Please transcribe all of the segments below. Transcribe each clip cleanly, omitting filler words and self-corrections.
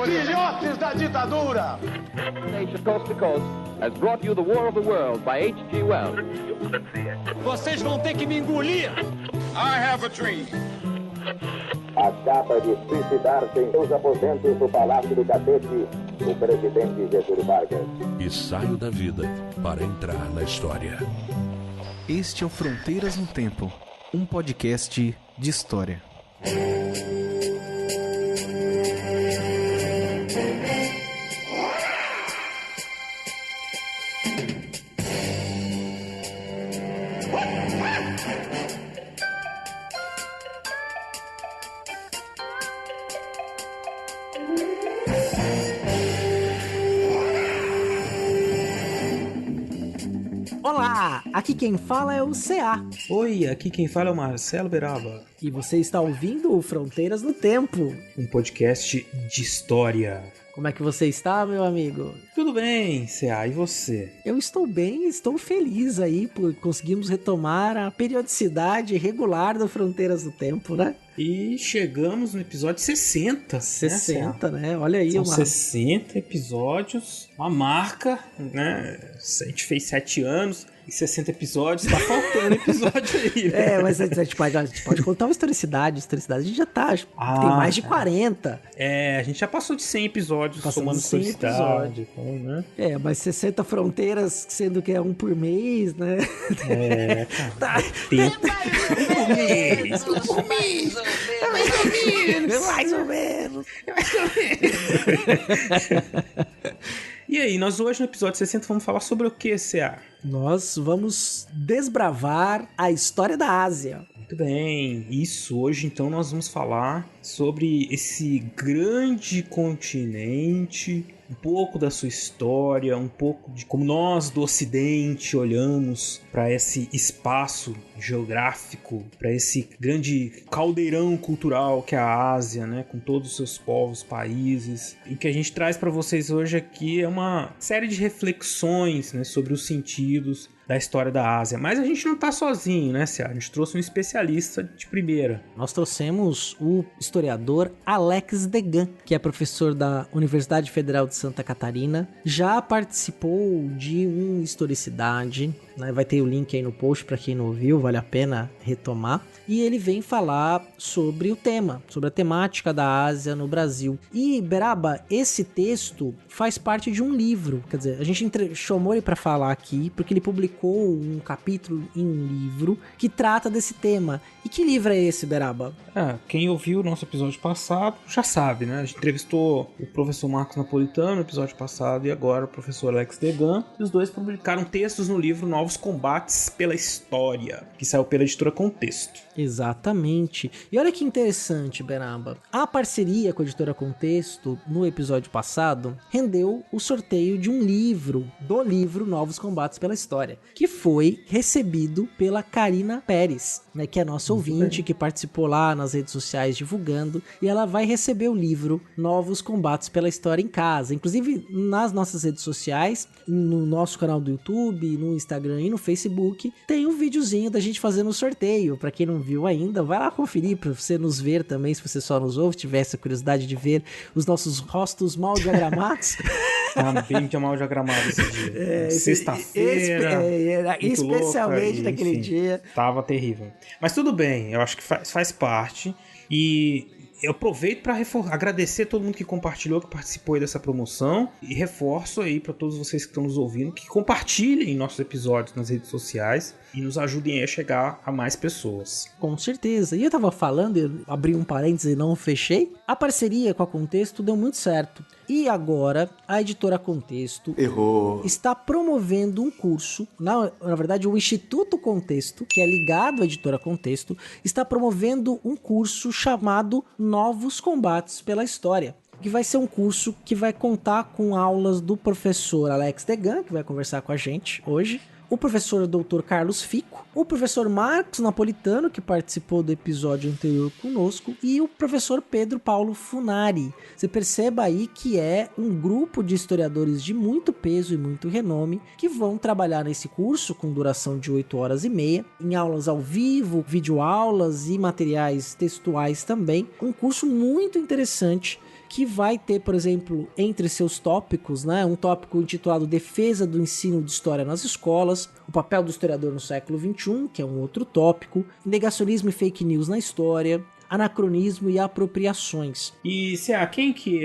Filhotes da ditadura! Nation Coast to Coast has brought you The War of the World by H.G. Wells. Vocês vão ter que me engolir! I have a dream. Acaba de suicidar-se em seus aposentos do Palácio do Catete o presidente Getúlio Vargas. E saio da vida para entrar na história. Este é o Fronteiras no Tempo, um podcast de história. Olá, aqui quem fala é o CA. Oi, aqui quem fala é o Marcelo Beraba. E você está ouvindo o Fronteiras no Tempo, um podcast de história. Como é que você está, meu amigo? Tudo bem, CA, e você? Eu estou bem, estou feliz aí por conseguirmos retomar a periodicidade regular do Fronteiras no Tempo, né? E chegamos no episódio 60. 60, né? Olha aí. São 60 episódios, uma marca, né? A gente fez 7 anos e 60 episódios, tá faltando episódio aí, né? É, mas a gente pode contar uma historicidade. A gente já tá, tem mais de 40. É, a gente já passou de 100 episódios, somando historicidade. Então, né? É, mas 60 fronteiras, sendo que é um por mês, né? É, cara. Tá. Um por mês. Mais ou menos. E aí, nós hoje no episódio 60 vamos falar sobre o que, CA? Nós vamos desbravar a história da Ásia. Muito bem, isso. Hoje então nós vamos falar sobre esse grande continente, um pouco da sua história, um pouco de como nós do Ocidente olhamos para esse espaço geográfico, para esse grande caldeirão cultural que é a Ásia, né, com todos os seus povos, países. E o que a gente traz para vocês hoje aqui é uma série de reflexões, né, sobre os sentidos da história da Ásia. Mas a gente não tá sozinho, né, Cia? A gente trouxe um especialista de primeira. Nós trouxemos o historiador Alex Degan, que é professor da Universidade Federal de Santa Catarina. Já participou de um Historicidade, né? Vai ter o link aí no post para quem não ouviu, vale a pena retomar. E ele vem falar sobre o tema, sobre a temática da Ásia no Brasil. E, Beraba, esse texto faz parte de um livro. Quer dizer, a gente chamou ele para falar aqui porque ele publicou um capítulo em um livro que trata desse tema. E que livro é esse, Beraba? Quem ouviu o nosso episódio passado já sabe, né? A gente entrevistou o professor Marcos Napolitano no episódio passado e agora o professor Alex Degan. E os dois publicaram textos no livro Novos Combates pela História, que saiu pela editora Contexto. Exatamente. E olha que interessante, Beraba. A parceria com a editora Contexto, no episódio passado, rendeu o sorteio de um livro, do livro Novos Combates pela História, que foi recebido pela Karina Pérez, né, que é nossa ouvinte, que participou lá nas redes sociais divulgando, e ela vai receber o livro Novos Combates pela História em casa. Inclusive, nas nossas redes sociais, no nosso canal do YouTube, no Instagram e no Facebook, tem um videozinho da gente fazendo o sorteio. Pra quem não viu ainda, vai lá conferir pra você nos ver também, se você só nos ouve, tiver essa curiosidade de ver os nossos rostos mal diagramados. Bem mal diagramado esse dia. Sexta-feira. Especialmente naquele dia. Tava terrível. Mas tudo bem, eu acho que faz parte. E eu aproveito para agradecer a todo mundo que compartilhou, que participou aí dessa promoção. E reforço aí para todos vocês que estão nos ouvindo, que compartilhem nossos episódios nas redes sociais e nos ajudem a chegar a mais pessoas. Com certeza. E eu tava falando, eu abri um parênteses e não fechei. A parceria com a Contexto deu muito certo. E agora, a editora Contexto está promovendo um curso, na verdade o Instituto Contexto, que é ligado à editora Contexto, está promovendo um curso chamado Novos Combates pela História, que vai ser um curso que vai contar com aulas do professor Alex Degan, que vai conversar com a gente hoje, o professor Dr. Carlos Fico, o professor Marcos Napolitano, que participou do episódio anterior conosco, e o professor Pedro Paulo Funari. Você perceba aí que é um grupo de historiadores de muito peso e muito renome que vão trabalhar nesse curso com duração de 8 horas e meia, em aulas ao vivo, videoaulas e materiais textuais também. Um curso muito interessante que vai ter, por exemplo, entre seus tópicos, né, um tópico intitulado Defesa do Ensino de História nas Escolas, o papel do historiador no século XXI, que é um outro tópico, negacionismo e fake news na história, anacronismo e apropriações. E, C.A., quem que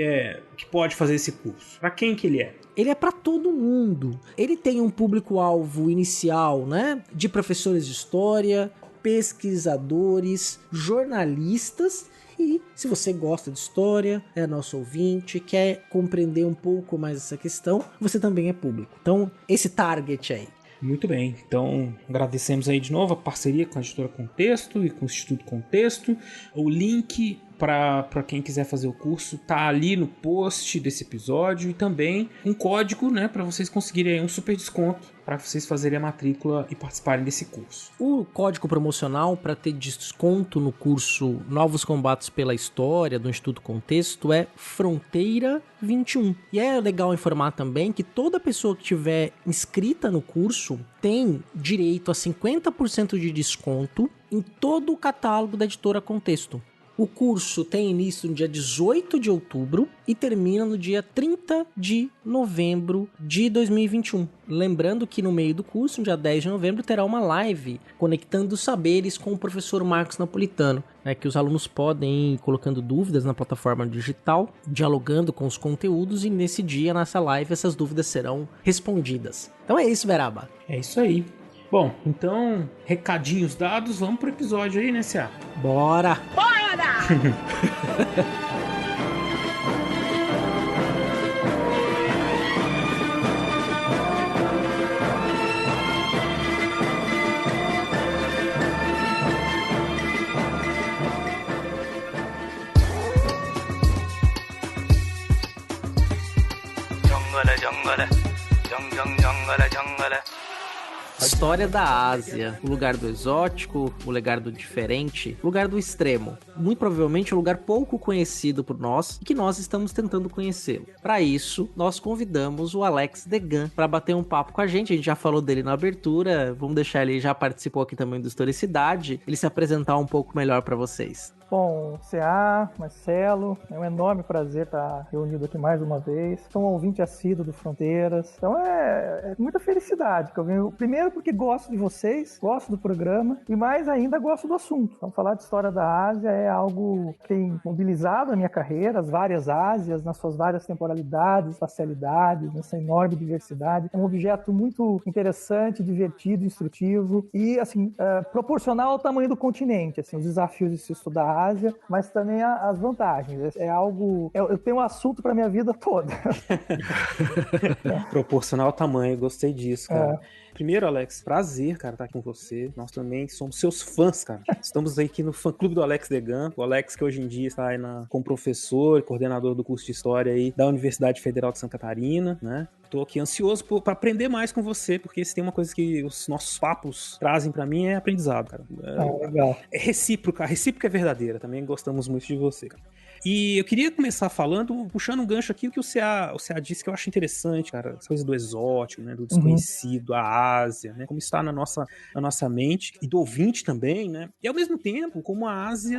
pode fazer esse curso? Para quem que ele é? Ele é para todo mundo. Ele tem um público-alvo inicial, né, de professores de história, pesquisadores, jornalistas. E se você gosta de história, é nosso ouvinte, quer compreender um pouco mais essa questão, você também é público. Então, esse target aí. Muito bem, então agradecemos aí de novo a parceria com a Editora Contexto e com o Instituto Contexto. O link para quem quiser fazer o curso tá ali no post desse episódio, e também um código, né, para vocês conseguirem um super desconto para vocês fazerem a matrícula e participarem desse curso. O código promocional para ter desconto no curso Novos Combates pela História do Instituto Contexto é Fronteira 21. E é legal informar também que toda pessoa que tiver inscrita no curso tem direito a 50% de desconto em todo o catálogo da Editora Contexto. O curso tem início no dia 18 de outubro e termina no dia 30 de novembro de 2021. Lembrando que no meio do curso, no dia 10 de novembro, terá uma live conectando saberes com o professor Marcos Napolitano, né, que os alunos podem ir colocando dúvidas na plataforma digital, dialogando com os conteúdos, e nesse dia, nessa live, essas dúvidas serão respondidas. Então é isso, Beraba. É isso aí. Bom, então, recadinhos dados, vamos pro episódio aí, né, C.A.? Bora! Bora! História da Ásia, o lugar do exótico, o lugar do diferente, o lugar do extremo. Muito provavelmente um lugar pouco conhecido por nós e que nós estamos tentando conhecê-lo. Para isso, nós convidamos o Alex Degan para bater um papo com a gente já falou dele na abertura, vamos deixar ele, já participou aqui também do Historicidade, ele se apresentar um pouco melhor para vocês. Bom, C.A., Marcelo, é um enorme prazer estar reunido aqui mais uma vez. Sou um ouvinte assíduo do Fronteiras. Então é muita felicidade que eu venho. Primeiro porque gosto de vocês, gosto do programa e mais ainda gosto do assunto. Então falar de história da Ásia é algo que tem mobilizado a minha carreira, as várias Ásias, nas suas várias temporalidades, espacialidades, nessa enorme diversidade. É um objeto muito interessante, divertido, instrutivo e, assim, proporcional ao tamanho do continente, assim, os desafios de se estudar a Ásia, mas também as vantagens. É algo... Eu tenho um assunto para minha vida toda. Proporcional ao tamanho, gostei disso, cara. Primeiro, Alex, prazer, cara, estar aqui com você. Nós também somos seus fãs, cara. Estamos aqui no fã-clube do Alex Degan. O Alex, que hoje em dia está aí como professor e coordenador do curso de História aí da Universidade Federal de Santa Catarina, né? Tô aqui ansioso para aprender mais com você, porque se tem uma coisa que os nossos papos trazem para mim é aprendizado, cara. Legal. É recíproca, a recíproca é verdadeira. Também gostamos muito de você, cara. E eu queria começar puxando um gancho aqui, o que o C.A. disse que eu acho interessante, cara, essa coisa do exótico, né, do desconhecido, a Ásia, né, como está na nossa mente, e do ouvinte também, né, e ao mesmo tempo, como a Ásia,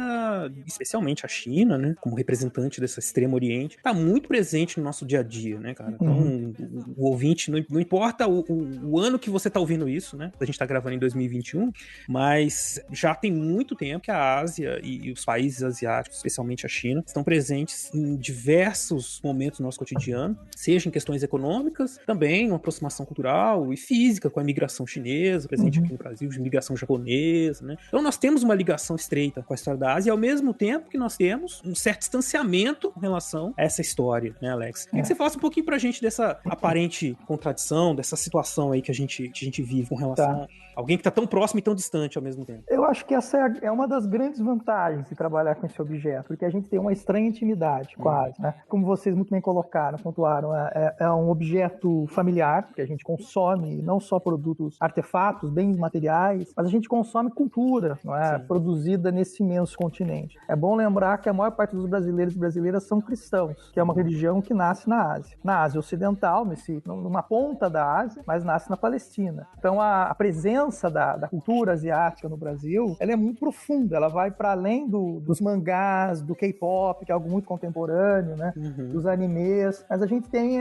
especialmente a China, né, como representante dessa Extremo Oriente, está muito presente no nosso dia a dia, né, cara, então o ouvinte, não importa o ano que você está ouvindo isso, né, a gente está gravando em 2021, mas já tem muito tempo que a Ásia e os países asiáticos, especialmente a China, estão presentes em diversos momentos do nosso cotidiano, seja em questões econômicas, também uma aproximação cultural e física com a imigração chinesa, presente aqui no Brasil, de imigração japonesa, né? Então nós temos uma ligação estreita com a história da Ásia e ao mesmo tempo que nós temos um certo distanciamento com relação a essa história, né, Alex? Queria que você falasse um pouquinho pra gente dessa aparente contradição, dessa situação aí que a gente vive com relação alguém que tá tão próximo e tão distante ao mesmo tempo. Eu acho que essa é uma das grandes vantagens de trabalhar com esse objeto, porque a gente tem uma estranha intimidade com a Ásia, né? Como vocês muito bem colocaram, pontuaram, é um objeto familiar, que a gente consome não só produtos, artefatos, bens materiais, mas a gente consome cultura, não é? Produzida nesse imenso continente. É bom lembrar que a maior parte dos brasileiros e brasileiras são cristãos, que é uma religião que nasce na Ásia. Na Ásia Ocidental, numa ponta da Ásia, mas nasce na Palestina. Então a presença da cultura asiática no Brasil, ela é muito profunda, ela vai para além dos mangás, do K-pop, que é algo muito contemporâneo, né? Dos animes, mas a gente tem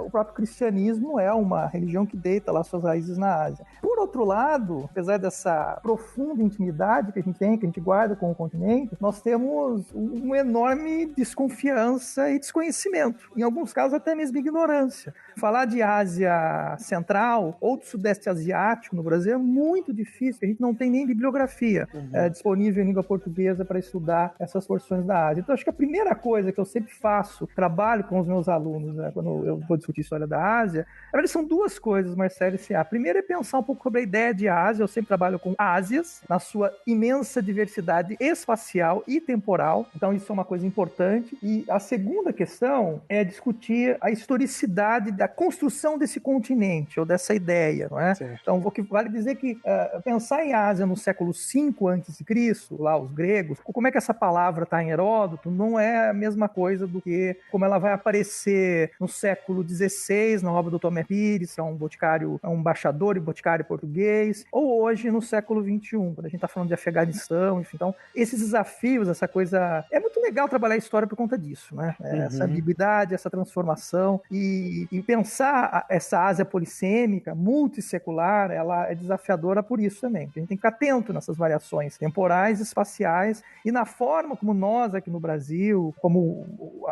o próprio cristianismo é uma religião que deita lá suas raízes na Ásia. Por outro lado, apesar dessa profunda intimidade que a gente tem, que a gente guarda com o continente, nós temos uma enorme desconfiança e desconhecimento, em alguns casos até mesmo ignorância. Falar de Ásia Central ou do Sudeste Asiático no Brasil é muito difícil, a gente não tem nem bibliografia disponível em língua portuguesa para estudar essas porções da Ásia. Então acho que a primeira coisa que eu sempre faço, trabalho com os meus alunos, né, quando eu vou discutir história da Ásia, na verdade são duas coisas, Marcelo e C.A. Primeiro é pensar um pouco sobre a ideia de Ásia. Eu sempre trabalho com Ásias, na sua imensa diversidade espacial e temporal, então isso é uma coisa importante. E a segunda questão é discutir a historicidade da construção desse continente, ou dessa ideia, não é? Certo. Então, o que vale dizer que pensar em Ásia no século V a.C., lá os gregos, como é que essa palavra está em Heródoto, não é a mesma coisa do que como ela vai aparecer no século XVI, na obra do Tomé Pires, que é um boticário, é um embaixador e boticário português, ou hoje no século XXI, quando a gente está falando de Afeganistão, enfim. Então, esses desafios, essa coisa... É muito legal trabalhar a história por conta disso, né? Essa ambiguidade, essa transformação, e pensar essa Ásia polissêmica, multissecular, ela é desafiadora por isso também. A gente tem que ficar atento nessas variações temporais, espaciais, e na forma como nós aqui no Brasil, como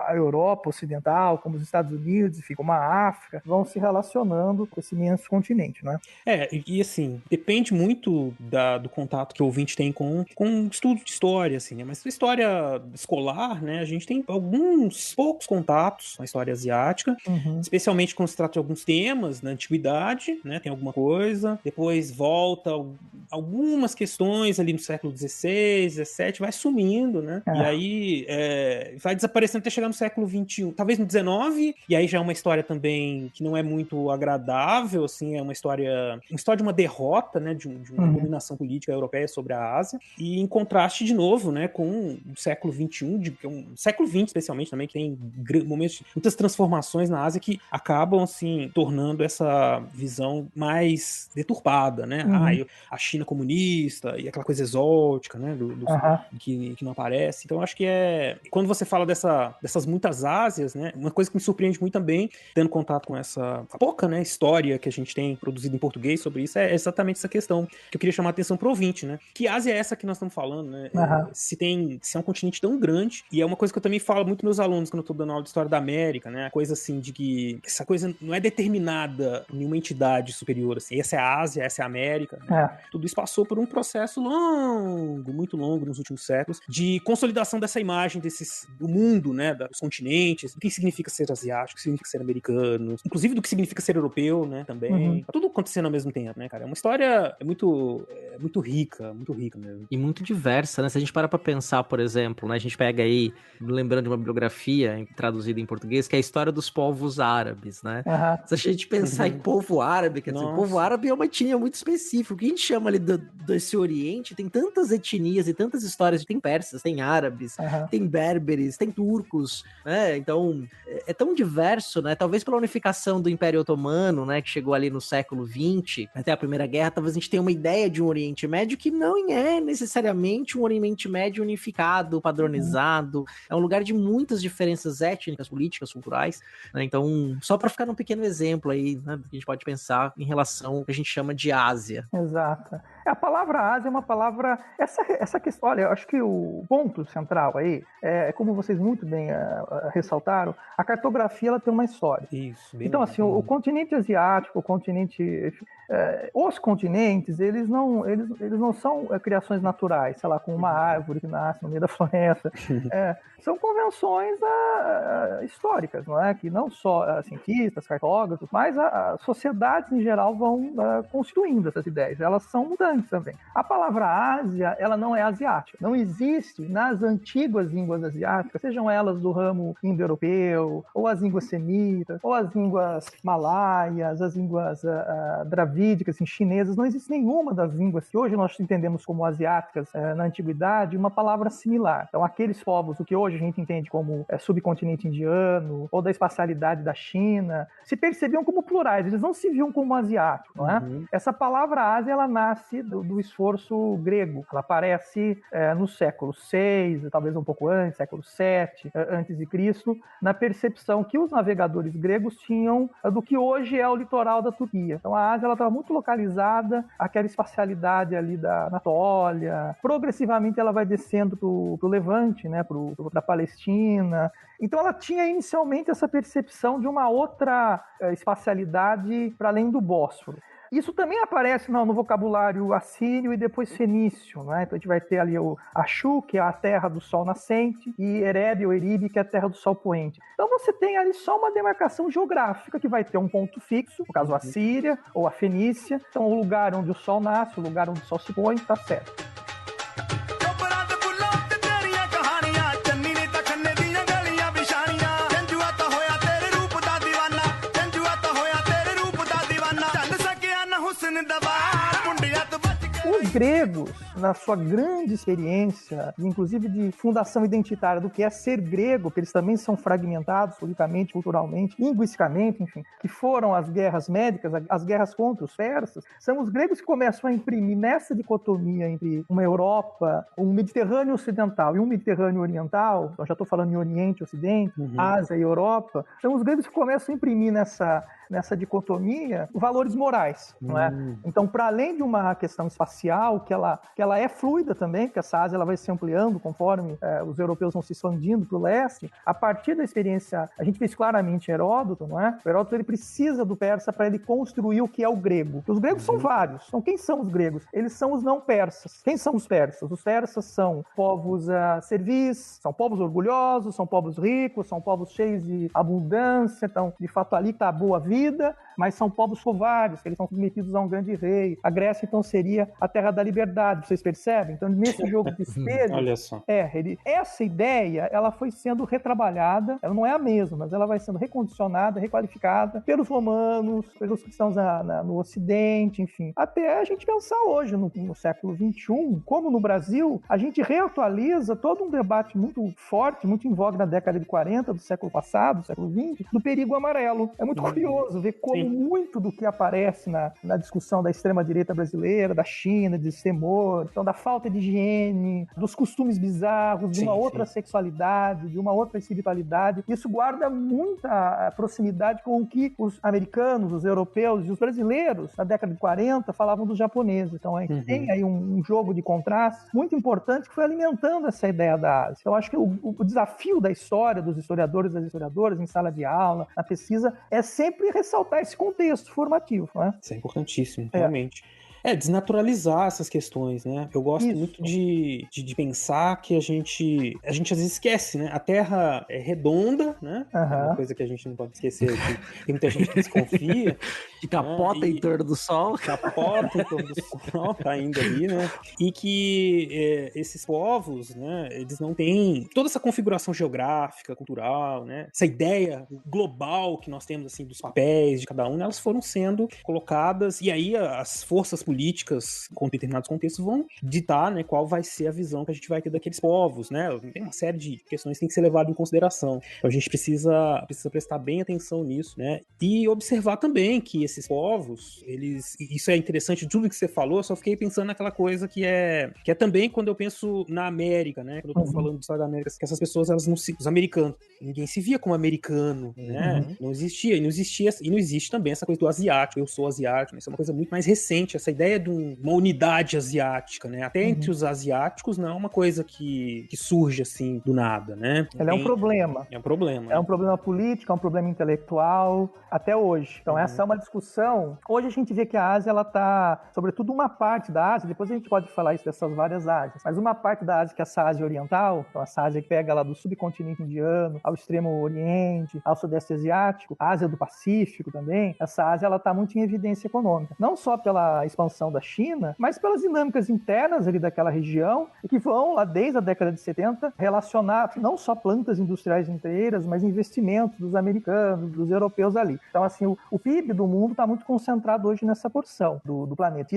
a Europa Ocidental, como os Estados Unidos, enfim, como a África, vão se relacionando com esse imenso continente, né? E assim, depende muito do contato que o ouvinte tem com estudo de história, assim, né? Mas na história escolar, né, a gente tem alguns poucos contatos com a história asiática, especialmente quando se trata de alguns temas na antiguidade, né? Tem alguma coisa, depois volta algumas questões ali no século XVI, XVII, vai sumindo, né? E aí vai desaparecendo até chegar no século XXI, talvez no XIX, e aí já é uma história também que não é muito agradável, assim, é uma história de uma derrota, né, de uma dominação política europeia sobre a Ásia, e em contraste de novo, né, com o século XXI, século XX especialmente também, que tem momentos, muitas transformações na Ásia que acabam, assim, tornando essa visão mais deturpada, né? A China comunista e aquela coisa exótica, né, que não aparece. Então, acho que quando você fala dessas muitas Ásias, né, uma coisa que me surpreende muito também, tendo contato com essa pouca, né, história que a gente tem produzido em português sobre isso, é exatamente essa questão que eu queria chamar a atenção pro ouvinte, né? Que Ásia é essa que nós estamos falando, né? Se é um continente tão grande, e é uma coisa que eu também falo muito meus alunos quando eu tô dando aula de história da América, né? A coisa assim de que essa coisa não é determinada por nenhuma entidade superior, assim. Essa é a Ásia, essa é a América. Né? Tudo isso passou por um processo muito longo nos últimos séculos, de consolidação dessa imagem do mundo, né? Dos continentes, do que significa ser asiático, o que significa ser americano, inclusive do que significa ser europeu, né? Também. Tá tudo acontecendo ao mesmo tempo, né, cara? É uma história muito rica mesmo. E muito diversa, né? Se a gente para pra pensar, por exemplo, né? A gente pega aí, lembrando de uma bibliografia traduzida em português, que é a história dos povos árabes, né? Se a gente pensar em povo árabe, quer dizer, o povo árabe é uma etnia muito específica. O que a gente chama ali desse Oriente, tem tantas etnias e tantas histórias. Tem persas, tem árabes, tem berberes, tem turcos, né? Então, é tão diverso, né? Talvez pela unificação do Império Otomano, né? Que chegou ali no século XX, até a Primeira Guerra, talvez a gente tenha uma ideia de um Oriente Médio que não é necessariamente um Oriente Médio unificado, padronizado. É um lugar de muitas diferenças étnicas, políticas, culturais, né? Então, só para ficar num pequeno exemplo aí, né? A gente pode pensar em relação ao que a gente chama de Ásia. Exato. A palavra Ásia é uma palavra... Essa questão, olha, eu acho que o ponto central aí é como vocês muito bem ressaltaram, a cartografia ela tem uma história. Isso. Então, assim, o continente asiático, os continentes, eles não são criações naturais, sei lá, como uma árvore que nasce no meio da floresta. São convenções históricas, não é? Que não só cientistas, cartógrafos, mas as sociedades em geral vão constituindo essas ideias. Elas são mutantes também. A palavra Ásia, ela não é asiática. Não existe nas antigas línguas asiáticas, sejam elas do ramo indo-europeu, ou as línguas semitas, ou as línguas malaias, as línguas dravídicas, chinesas, não existe nenhuma das línguas que hoje nós entendemos como asiáticas na antiguidade uma palavra similar. Então, aqueles povos, o que hoje a gente entende como subcontinente indiano, ou da espacialidade da China, se percebiam como plurais, eles não se viam como asiáticos, não é? Essa palavra Ásia, ela nasce do esforço grego, ela aparece no século VI, talvez um pouco antes, século VII, antes de Cristo, na percepção que os navegadores gregos tinham do que hoje é o litoral da Turquia. Então, a Ásia estava muito localizada, aquela espacialidade ali da Anatólia, progressivamente ela vai descendo para o Levante, né, para a Palestina. Então ela tinha inicialmente essa percepção de uma outra espacialidade para além do Bósforo. Isso também aparece no vocabulário assírio e depois fenício, né? Então a gente vai ter ali o Achu, que é a terra do sol nascente, e Ereb ou Eribe, que é a terra do sol poente. Então você tem ali só uma demarcação geográfica que vai ter um ponto fixo, no caso a Síria ou a Fenícia. Então o lugar onde o sol nasce, o lugar onde o sol se põe, está certo. Os gregos, na sua grande experiência, inclusive de fundação identitária do que é ser grego, porque eles também são fragmentados politicamente, culturalmente, linguisticamente, enfim, que foram as guerras médicas, as guerras contra os persas, são os gregos que começam a imprimir nessa dicotomia entre uma Europa, um Mediterrâneo ocidental e um Mediterrâneo oriental, então já estou falando em Oriente e Ocidente, Ásia e Europa, são os gregos que começam a imprimir nessa dicotomia valores morais, não é? Então, para além de uma questão espacial, que ela é fluida também, porque essa Ásia ela vai se ampliando conforme os europeus vão se expandindo para o leste, a partir da experiência, a gente vê isso claramente em Heródoto, não é? O Heródoto ele precisa do persa para ele construir o que é o grego. Os gregos são vários. Então, quem são os gregos? Eles são os não persas. Quem são os persas? Os persas são povos servis, são povos orgulhosos, são povos ricos, são povos cheios de abundância, então, de fato, ali está a boa vida, mas são povos covardes, que eles são submetidos a um grande rei. A Grécia, então, seria a terra da liberdade, vocês percebem? Então, nesse jogo de espelho, olha só. Essa ideia, ela foi sendo retrabalhada, ela não é a mesma, mas ela vai sendo recondicionada, requalificada pelos romanos, pelos cristãos no Ocidente, enfim. Até a gente pensar hoje, no século XXI, como no Brasil, a gente reatualiza todo um debate muito forte, muito em voga na década de 40 do século passado, do século XX, do perigo amarelo. É muito curioso ver como muito do que aparece na discussão da extrema-direita brasileira, da China, de temor, então da falta de higiene, dos costumes bizarros, de uma outra sexualidade, de uma outra espiritualidade. Isso guarda muita proximidade com o que os americanos, os europeus e os brasileiros, na década de 40, falavam dos japoneses. Então a gente tem aí um jogo de contrastes muito importante que foi alimentando essa ideia da Ásia. Então acho que o desafio da história, dos historiadores e das historiadoras, em sala de aula, na pesquisa, é sempre ressaltar esse contexto formativo, não é? Isso é importantíssimo, realmente. Desnaturalizar essas questões, né? Eu gosto muito de pensar que a gente às vezes esquece, né? A Terra é redonda, né? É uma coisa que a gente não pode esquecer, que tem muita gente que desconfia. Que capota em torno do Sol. Capota em torno do Sol, tá indo ali, né? E que esses povos, né? Eles não têm toda essa configuração geográfica, cultural, né? Essa ideia global que nós temos, assim, dos papéis de cada um, elas foram sendo colocadas, e aí as forças políticas com determinados contextos vão ditar, né, qual vai ser a visão que a gente vai ter daqueles povos, né? Tem uma série de questões que tem que ser levado em consideração. Então a gente precisa prestar bem atenção nisso, né? E observar também que esses povos, isso é interessante, de tudo que você falou, eu só fiquei pensando naquela coisa que é também quando eu penso na América, né? Quando eu tô falando do Estado da América, que essas pessoas, elas não se... Os americanos, ninguém se via como americano, né? Não existia, e não existe também essa coisa do asiático, eu sou asiático, né? Isso é uma coisa muito mais recente, essa ideia ideia de uma unidade asiática, né? Até entre os asiáticos não é uma coisa que surge assim do nada, né? Ela é um problema. É um problema. É um problema político, é um problema intelectual, até hoje. Então essa é uma discussão. Hoje a gente vê que a Ásia, ela tá, sobretudo uma parte da Ásia, depois a gente pode falar isso dessas várias Ásias, mas uma parte da Ásia, que é essa Ásia Oriental, então essa Ásia que pega lá do subcontinente indiano, ao extremo oriente, ao sudeste asiático, a Ásia do Pacífico também, essa Ásia, ela tá muito em evidência econômica. Não só pela expansão da China, mas pelas dinâmicas internas ali daquela região, e que vão lá desde a década de 70 relacionar não só plantas industriais inteiras, mas investimentos dos americanos, dos europeus ali. Então, assim, o PIB do mundo está muito concentrado hoje nessa porção do planeta.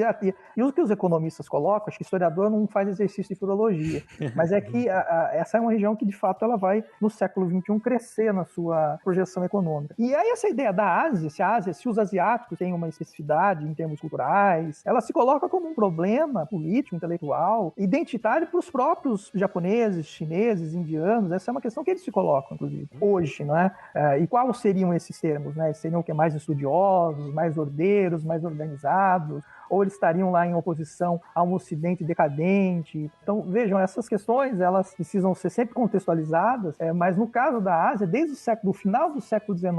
E o que os economistas colocam, acho que o historiador não faz exercício de filologia, mas é que essa é uma região que, de fato, ela vai, no século XXI, crescer na sua projeção econômica. E aí essa ideia da Ásia, se os asiáticos têm uma especificidade em termos culturais, ela se coloca como um problema político, intelectual, identitário para os próprios japoneses, chineses, indianos. Essa é uma questão que eles se colocam, inclusive, hoje, não é? E quais seriam esses termos, né? Seriam o que? Mais estudiosos, mais ordeiros, mais organizados? Ou eles estariam lá em oposição a um ocidente decadente? Então, vejam, essas questões, elas precisam ser sempre contextualizadas, mas no caso da Ásia, desde o final do século XIX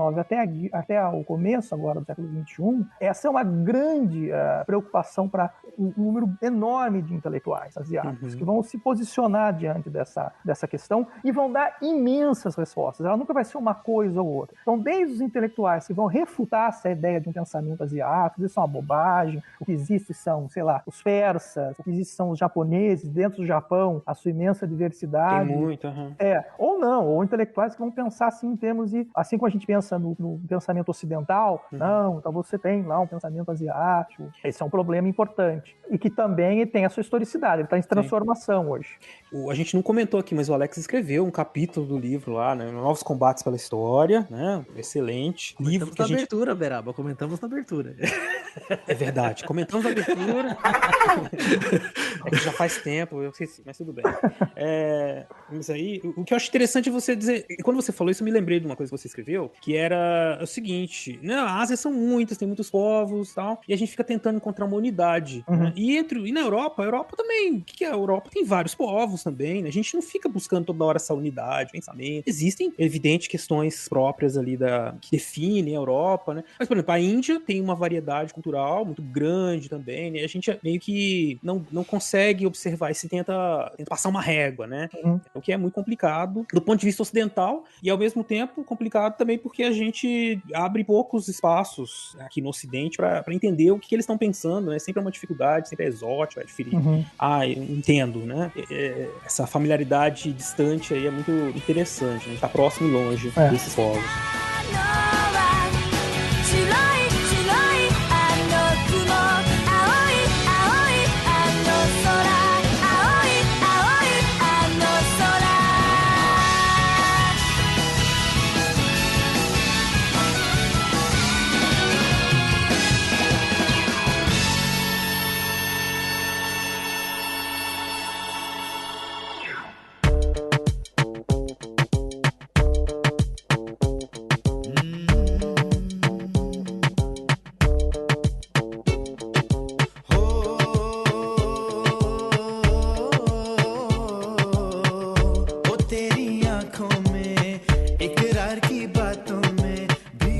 até o começo agora do século XXI, essa é uma grande preocupação para um número enorme de intelectuais asiáticos que vão se posicionar diante dessa questão e vão dar imensas respostas. Ela nunca vai ser uma coisa ou outra. Então, desde os intelectuais que vão refutar essa ideia de um pensamento asiático, isso é uma bobagem, o que existe são, sei lá, os persas, o que existe são os japoneses, dentro do Japão, a sua imensa diversidade. Tem muito, ou não, ou intelectuais que vão pensar assim em termos de, assim como a gente pensa no pensamento ocidental, não, então você tem lá um pensamento asiático, esse é um problema importante, e que também tem a sua historicidade, ele está em transformação hoje. A gente não comentou aqui, mas o Alex escreveu um capítulo do livro lá, né, Novos Combates pela História, né, excelente. Comentamos na abertura, Beraba, comentamos na abertura. É verdade, comentamos na abertura. É que já faz tempo, eu esqueci, mas tudo bem. Mas aí, o que eu acho interessante é você dizer, quando você falou isso, eu me lembrei de uma coisa que você escreveu, que era o seguinte, né, a Ásia são muitas, tem muitos povos e tal, e a gente fica tentando encontrar uma unidade. Né? E na Europa, a Europa também, o que é a Europa? Tem vários povos também, né? A gente não fica buscando toda hora essa unidade, pensamento. Existem, evidente, questões próprias ali que definem a Europa, né? Mas, por exemplo, a Índia tem uma variedade cultural muito grande também, né? A gente meio que não consegue observar e se tenta passar uma régua, né? O que é muito complicado do ponto de vista ocidental e, ao mesmo tempo, complicado também porque a gente abre poucos espaços aqui no Ocidente para entender o que eles estão pensando, né? Sempre é uma dificuldade, sempre é exótico, é difícil. Eu entendo, né? Essa familiaridade distante aí é muito interessante, né? Tá próximo e longe desses povos.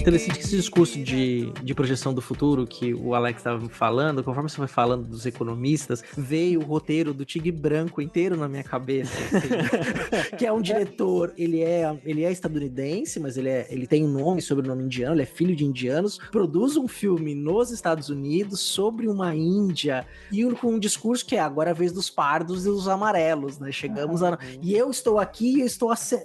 Interessante que esse discurso de projeção do futuro que o Alex estava falando, conforme você foi falando dos economistas, veio o roteiro do Tigre Branco inteiro na minha cabeça, assim, que é um diretor, ele é estadunidense, mas ele tem um nome, sobrenome indiano, ele é filho de indianos, produz um filme nos Estados Unidos sobre uma Índia e com um discurso que é agora a vez dos pardos e dos amarelos, né? Chegamos a... E eu estou aqui,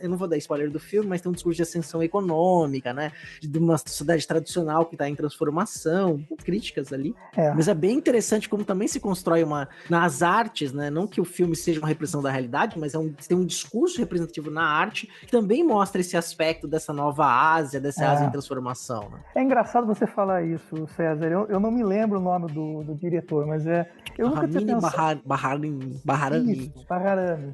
eu não vou dar spoiler do filme, mas tem um discurso de ascensão econômica, né? De uma sociedade tradicional que está em transformação, com críticas ali. Mas é bem interessante como também se constrói nas artes, né? Não que o filme seja uma representação da realidade, mas tem um discurso representativo na arte que também mostra esse aspecto dessa nova Ásia, dessa Ásia em transformação. Né? É engraçado você falar isso, César. Eu não me lembro o nome do diretor, mas eu nunca tinha pensado... Baharami.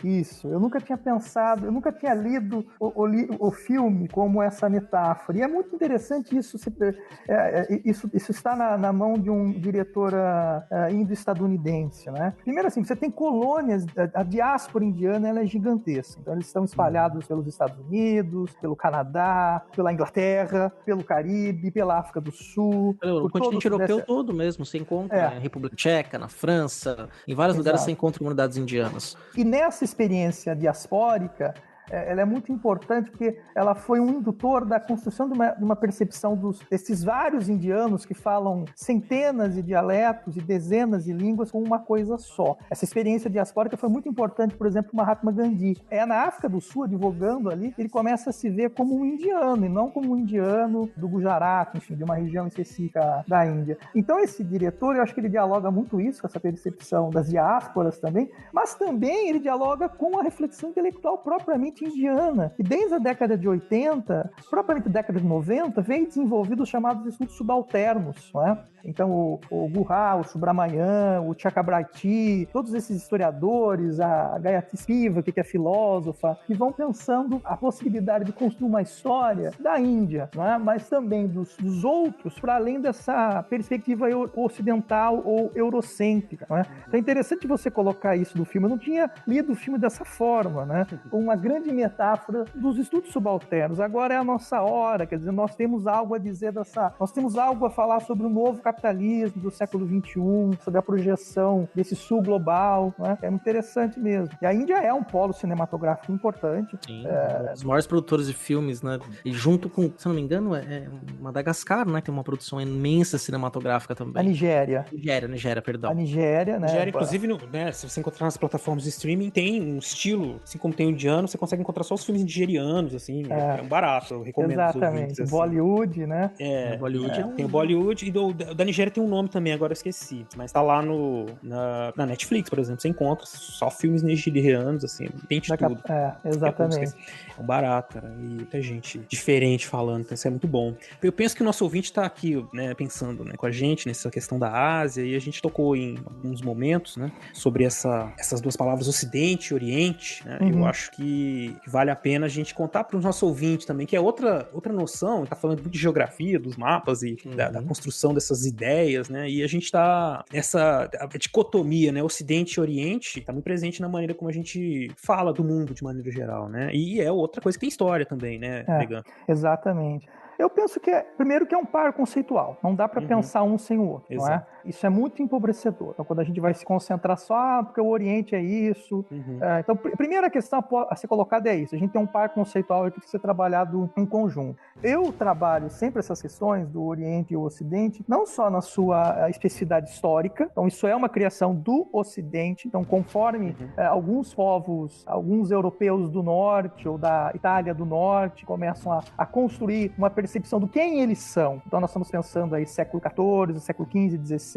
Isso. Eu nunca tinha pensado, eu nunca tinha lido o filme como essa metáfora. E é muito interessante interessante isso. Isso está na mão de um diretor indo-estadunidense, né? Primeiro, assim, você tem colônias, a diáspora indiana ela é gigantesca. Então, eles estão espalhados pelos Estados Unidos, pelo Canadá, pela Inglaterra, pelo Caribe, pela África do Sul. O continente europeu todo mesmo, você encontra na República Tcheca, na França, em vários lugares você encontra comunidades indianas. E nessa experiência diaspórica, ela é muito importante porque ela foi um indutor da construção de uma percepção desses vários indianos que falam centenas de dialetos e dezenas de línguas com uma coisa só. Essa experiência diaspórica foi muito importante, por exemplo, para Mahatma Gandhi. Na África do Sul, advogando ali, ele começa a se ver como um indiano e não como um indiano do Gujarat, enfim, de uma região específica da Índia. Então esse diretor, eu acho que ele dialoga muito isso, com essa percepção das diásporas também, mas também ele dialoga com a reflexão intelectual propriamente indiana, que desde a década de 80, propriamente década de 90, veio desenvolvido os chamados estudos subalternos, não é? Então o Guha, o Subramanian, o Chakrabarti, todos esses historiadores, a Gayatri Spivak, que é filósofa, que vão pensando a possibilidade de construir uma história da Índia, não é? Mas também dos outros, para além dessa perspectiva ocidental ou eurocêntrica, não é? Então é interessante você colocar isso no filme. Eu não tinha lido o filme dessa forma, né? Uma grande metáfora dos estudos subalternos. Agora é a nossa hora, quer dizer, nós temos algo a dizer nós temos algo a falar sobre o novo capitalismo do século XXI, sobre a projeção desse sul global, né? É interessante mesmo. E a Índia é um polo cinematográfico importante. Sim, os maiores produtores de filmes, né? E junto com, se não me engano, Madagascar, né? Tem uma produção imensa cinematográfica também. A Nigéria, perdão. A Nigéria, né? Nigéria, inclusive, se você encontrar nas plataformas de streaming, tem um estilo, assim como tem o indiano, você consegue encontrar só os filmes nigerianos, assim, é um barato, eu recomendo. Exatamente, assim. Bollywood, né? Bollywood tem o Bollywood, e da Nigéria tem um nome também, agora eu esqueci, mas tá lá na Netflix, por exemplo, você encontra só filmes nigerianos, assim, tem de tudo. Exatamente. É um barato, cara, e muita gente diferente falando, então isso é muito bom. Eu penso que o nosso ouvinte tá aqui, né, pensando, né, com a gente nessa questão da Ásia, e a gente tocou em alguns momentos, né, sobre essas duas palavras, Ocidente e Oriente, né, eu acho que vale a pena a gente contar para o nosso ouvinte também, que é outra noção, tá falando muito de geografia, dos mapas e da construção dessas ideias, né, e a gente tá nessa dicotomia, né, Ocidente e Oriente, tá muito presente na maneira como a gente fala do mundo de maneira geral, né, e é outra coisa que tem história também, né, Vegan? Exatamente. Eu penso que primeiro que é um par conceitual, não dá para pensar um sem o outro, não é? Isso é muito empobrecedor. Então, quando a gente vai se concentrar só, porque o Oriente é isso. Então, a primeira questão a ser colocada é isso. A gente tem um par conceitual que tem que ser trabalhado em conjunto. Eu trabalho sempre essas questões do Oriente e o Ocidente, não só na sua especificidade histórica. Então, isso é uma criação do Ocidente. Então, conforme alguns povos, alguns europeus do Norte ou da Itália do Norte começam a construir uma percepção do quem eles são. Então, nós estamos pensando aí século XIV, século XV, XVI,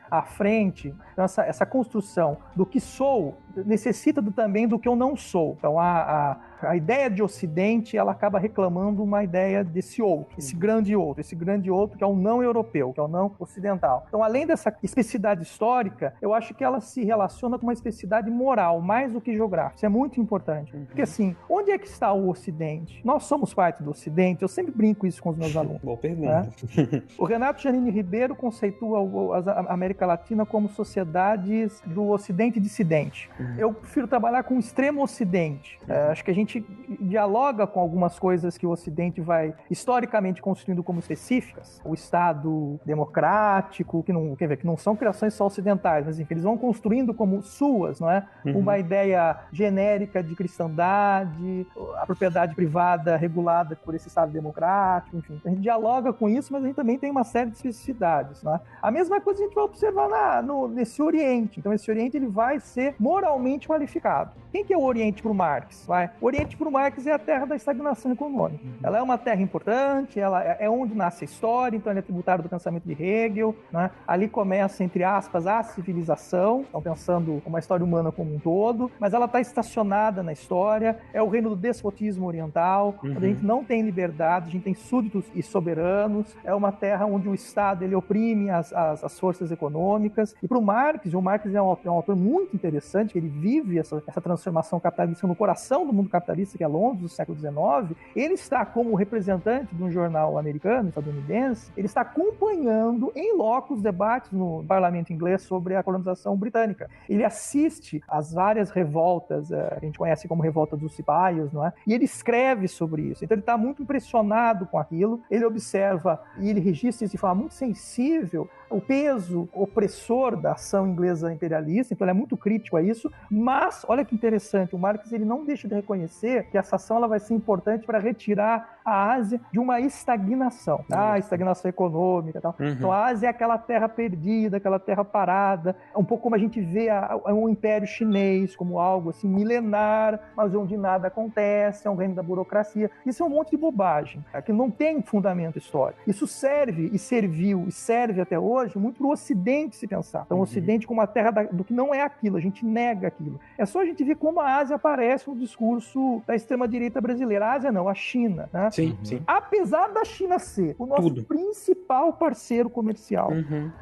à frente. Então, essa construção do que sou necessita também do que eu não sou. Então, a ideia de Ocidente, ela acaba reclamando uma ideia desse outro, esse grande outro que é o não europeu, que é o não ocidental. Então, além dessa especificidade histórica, eu acho que ela se relaciona com uma especificidade moral, mais do que geográfica. Isso é muito importante. Porque, assim, onde é que está o Ocidente? Nós somos parte do Ocidente? Eu sempre brinco isso com os meus alunos. Boa pergunta. Né? O Renato Giannini Ribeiro conceitua a América Latina como sociedades do Ocidente dissidente. Eu prefiro trabalhar com o extremo Ocidente. Acho que a gente dialoga com algumas coisas que o Ocidente vai historicamente construindo como específicas. O Estado democrático, que não são criações só ocidentais, mas enfim, eles vão construindo como suas, não é? Uma ideia genérica de cristandade, a propriedade privada regulada por esse Estado democrático, enfim. A gente dialoga com isso, mas a gente também tem uma série de especificidades, não é? A mesma coisa a gente vai observar nesse Oriente. Então, esse Oriente ele vai ser moralmente qualificado. Quem que é o Oriente para o Marx? O Oriente para o Marx é a terra da estagnação econômica. Ela é uma terra importante, ela é onde nasce a história, então ele é tributário do pensamento de Hegel, né? Ali começa, entre aspas, a civilização, então pensando uma história humana como um todo, mas ela está estacionada na história, é o reino do despotismo oriental, onde a gente não tem liberdade, a gente tem súditos e soberanos, é uma terra onde o Estado ele oprime as forças econômicas, e para o Marx é um autor muito interessante, que ele vive essa transformação capitalista no coração do mundo capitalista, que é Londres, do século XIX, ele está, como representante de um jornal americano, estadunidense, ele está acompanhando em loco os debates no parlamento inglês sobre a colonização britânica. Ele assiste às várias revoltas, a gente conhece como revolta dos cipaios, não é? E ele escreve sobre isso. Então ele está muito impressionado com aquilo, ele observa e ele registra isso de forma muito sensível o peso opressor da ação inglesa imperialista, então ele é muito crítico a isso, mas, olha que interessante, o Marx ele não deixa de reconhecer que essa ação ela vai ser importante para retirar a Ásia de uma estagnação, tá? Estagnação econômica e tal. Então a Ásia é aquela terra perdida, aquela terra parada, um pouco como a gente vê o Império Chinês como algo assim milenar, mas onde nada acontece, é um reino da burocracia. Isso é um monte de bobagem, tá? Que não tem fundamento histórico. Isso serve e serviu e serve até hoje muito para o Ocidente se pensar. Então o Ocidente como a terra do que não é aquilo, a gente nega aquilo. É só a gente ver como a Ásia aparece no discurso da extrema-direita brasileira. A Ásia não, a China, né? Sim, sim. Apesar da China ser o nosso principal parceiro comercial,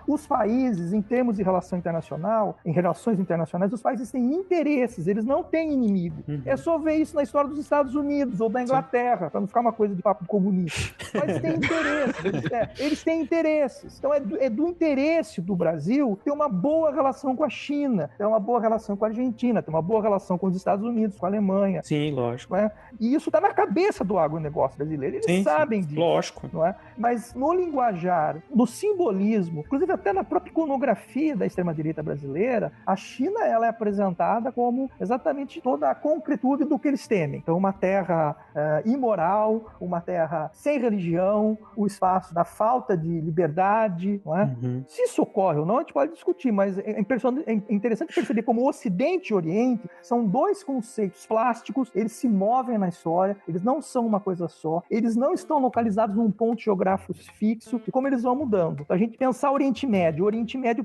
os países, em termos de relação internacional, em relações internacionais, os países têm interesses, eles não têm inimigo. É só ver isso na história dos Estados Unidos ou da Inglaterra, para não ficar uma coisa de papo comunista. Mas têm interesses, eles têm interesses. Então é do interesse do Brasil ter uma boa relação com a China, ter uma boa relação com a Argentina, ter uma boa relação com os Estados Unidos, com a Alemanha. Sim, lógico. Não é? E isso está na cabeça do agronegócio brasileiro. Eles sabem disso. Lógico. Não é? Mas no linguajar, no simbolismo, inclusive até na própria iconografia da extrema-direita brasileira, a China ela é apresentada como exatamente toda a concretude do que eles temem. Então, uma terra imoral, uma terra sem religião, o espaço da falta de liberdade, não é? Se isso ocorre ou não, a gente pode discutir, mas é interessante perceber como o Ocidente e o Oriente são dois conceitos plásticos, eles se movem na história, eles não são uma coisa só, eles não estão localizados num ponto geográfico fixo, e como eles vão mudando. Então, a gente pensar o Oriente Médio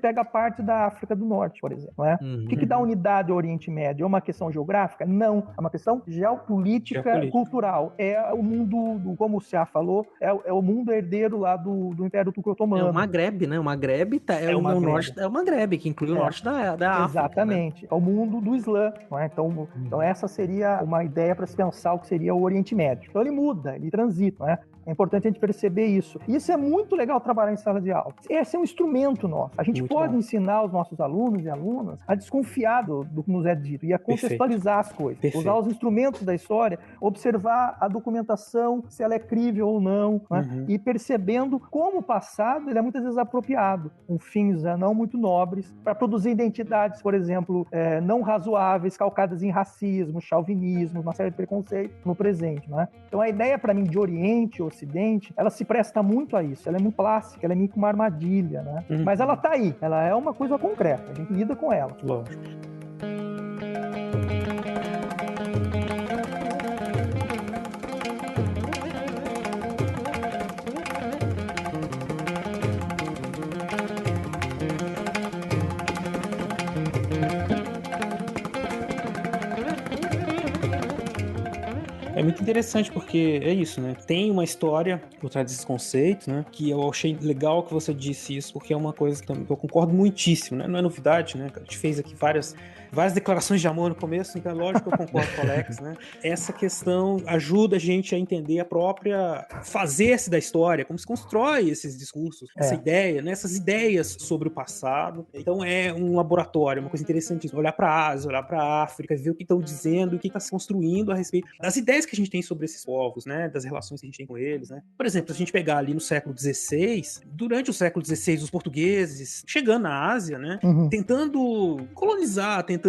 pega parte da África do Norte, por exemplo, não é? O que dá unidade ao Oriente Médio? É uma questão geográfica? Não, é uma questão geopolítica. Cultural. É o mundo, como o Cia falou, é o mundo herdeiro lá do Império Turco-Otomano. É o Magreb, né? O Magreb é o norte, é o Magreb, que inclui o norte da África. Exatamente. Né? É o mundo do Islã. Não é? Então essa seria uma ideia para se pensar o que seria o Oriente Médio. Então ele muda, ele transita, não é? É importante a gente perceber isso. E isso é muito legal trabalhar em sala de aula. Esse é um instrumento nosso. A gente pode ensinar os nossos alunos e alunas a desconfiar do que nos é dito e a contextualizar as coisas. Usar os instrumentos da história, observar a documentação, se ela é crível ou não, né? E percebendo como o passado ele é muitas vezes apropriado, com fins não muito nobres, para produzir identidades, por exemplo, não razoáveis, calcadas em racismo, chauvinismo, uma série de preconceitos no presente. Né? Então a ideia, para mim, de Oriente ou Ocidente, ela se presta muito a isso. Ela é muito plástica, ela é meio que uma armadilha, né? Mas ela tá aí, ela é uma coisa concreta, a gente lida com ela. Lógico. É muito interessante porque é isso, né? Tem uma história por trás desses conceitos, né? Que eu achei legal que você disse isso, porque é uma coisa que eu concordo muitíssimo, né? Não é novidade, né? A gente fez aqui várias declarações de amor no começo, então é lógico que eu concordo com o Alex, né? Essa questão ajuda a gente a entender a própria fazer-se da história, como se constrói esses discursos, essa ideia, né? Essas ideias sobre o passado. Então é um laboratório, uma coisa interessante, olhar para a Ásia, olhar para a África, ver o que estão dizendo, o que está se construindo a respeito das ideias que a gente tem sobre esses povos, né? Das relações que a gente tem com eles, né? Por exemplo, se a gente pegar ali no século XVI, durante o século XVI, os portugueses chegando na Ásia, né? Tentando colonizar, tentando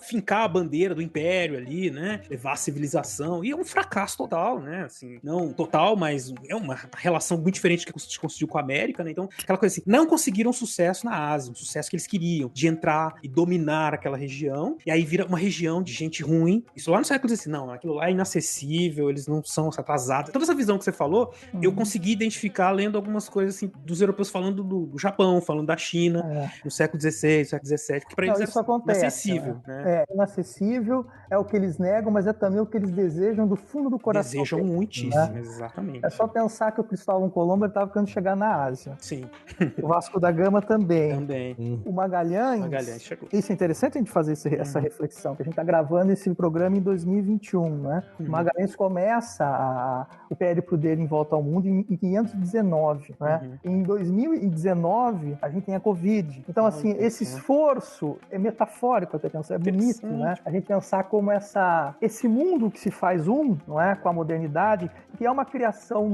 fincar a bandeira do império ali, né? Levar a civilização. E é um fracasso total, né? Assim, não total, mas é uma relação muito diferente que se conseguiu com a América, né? Então, aquela coisa assim, não conseguiram sucesso na Ásia, um sucesso que eles queriam, de entrar e dominar aquela região, e aí vira uma região de gente ruim. Isso lá no século XVI, não, aquilo lá é inacessível, eles não são atrasados. Toda essa visão que você falou, eu consegui identificar lendo algumas coisas assim, dos europeus falando do Japão, falando da China, no século XVI, século XVII, que pra eles isso acontece. inacessível, né? É inacessível, é o que eles negam, mas é também o que eles desejam do fundo do coração. Desejam muitíssimo, exatamente. É só pensar que o Cristóvão Colombo estava querendo chegar na Ásia. Sim. O Vasco da Gama também. Também. O Magalhães chegou. Isso é interessante a gente fazer essa reflexão, que a gente está gravando esse programa em 2021, né? O Magalhães começa o périplo dele em volta ao mundo em 519, né? Em 2019, a gente tem a Covid. Então, assim, esse esforço é metafórico, até pensar, é bonito, né? A gente pensar como esse mundo que se faz não é? Com a modernidade, que é uma criação,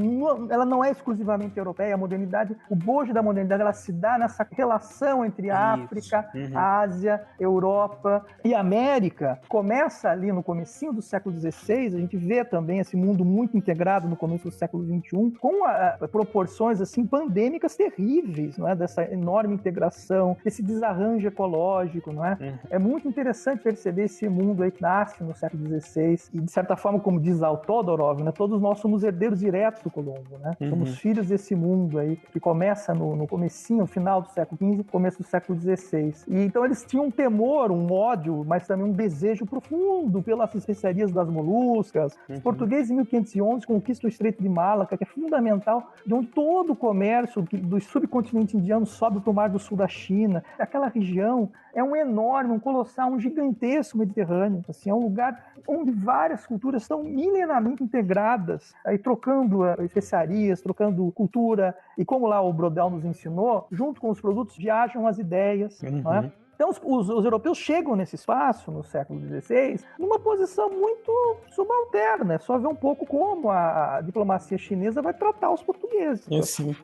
ela não é exclusivamente europeia, a modernidade, o bojo da modernidade, ela se dá nessa relação entre a África, a Ásia, Europa e América. Começa ali no comecinho do século XVI, a gente vê também esse mundo muito integrado no começo do século XXI, com proporções assim pandêmicas terríveis, não é? Dessa enorme integração, esse desarranjo ecológico, não é? É muito interessante perceber esse mundo aí que nasce no século XVI e, de certa forma, como diz Todorov, né? Todos nós somos herdeiros diretos do Colombo, né? Somos filhos desse mundo aí que começa no comecinho, final do século XV, começo do século XVI. E então eles tinham um temor, um ódio, mas também um desejo profundo pelas especiarias das moluscas. Os portugueses, em 1511, conquistam o Estreito de Malaca, que é fundamental, de onde todo o comércio do subcontinente indiano sobe para o Mar do Sul da China. Aquela região é um enorme, um colossal, um gigantesco Mediterrâneo. Assim, é um lugar onde várias culturas estão milenarmente integradas, aí trocando especiarias, trocando cultura, e como lá o Brodel nos ensinou, junto com os produtos viajam as ideias, não é? Então, os europeus chegam nesse espaço, no século XVI, numa posição muito subalterna. É só ver um pouco como a diplomacia chinesa vai tratar os portugueses. Sim.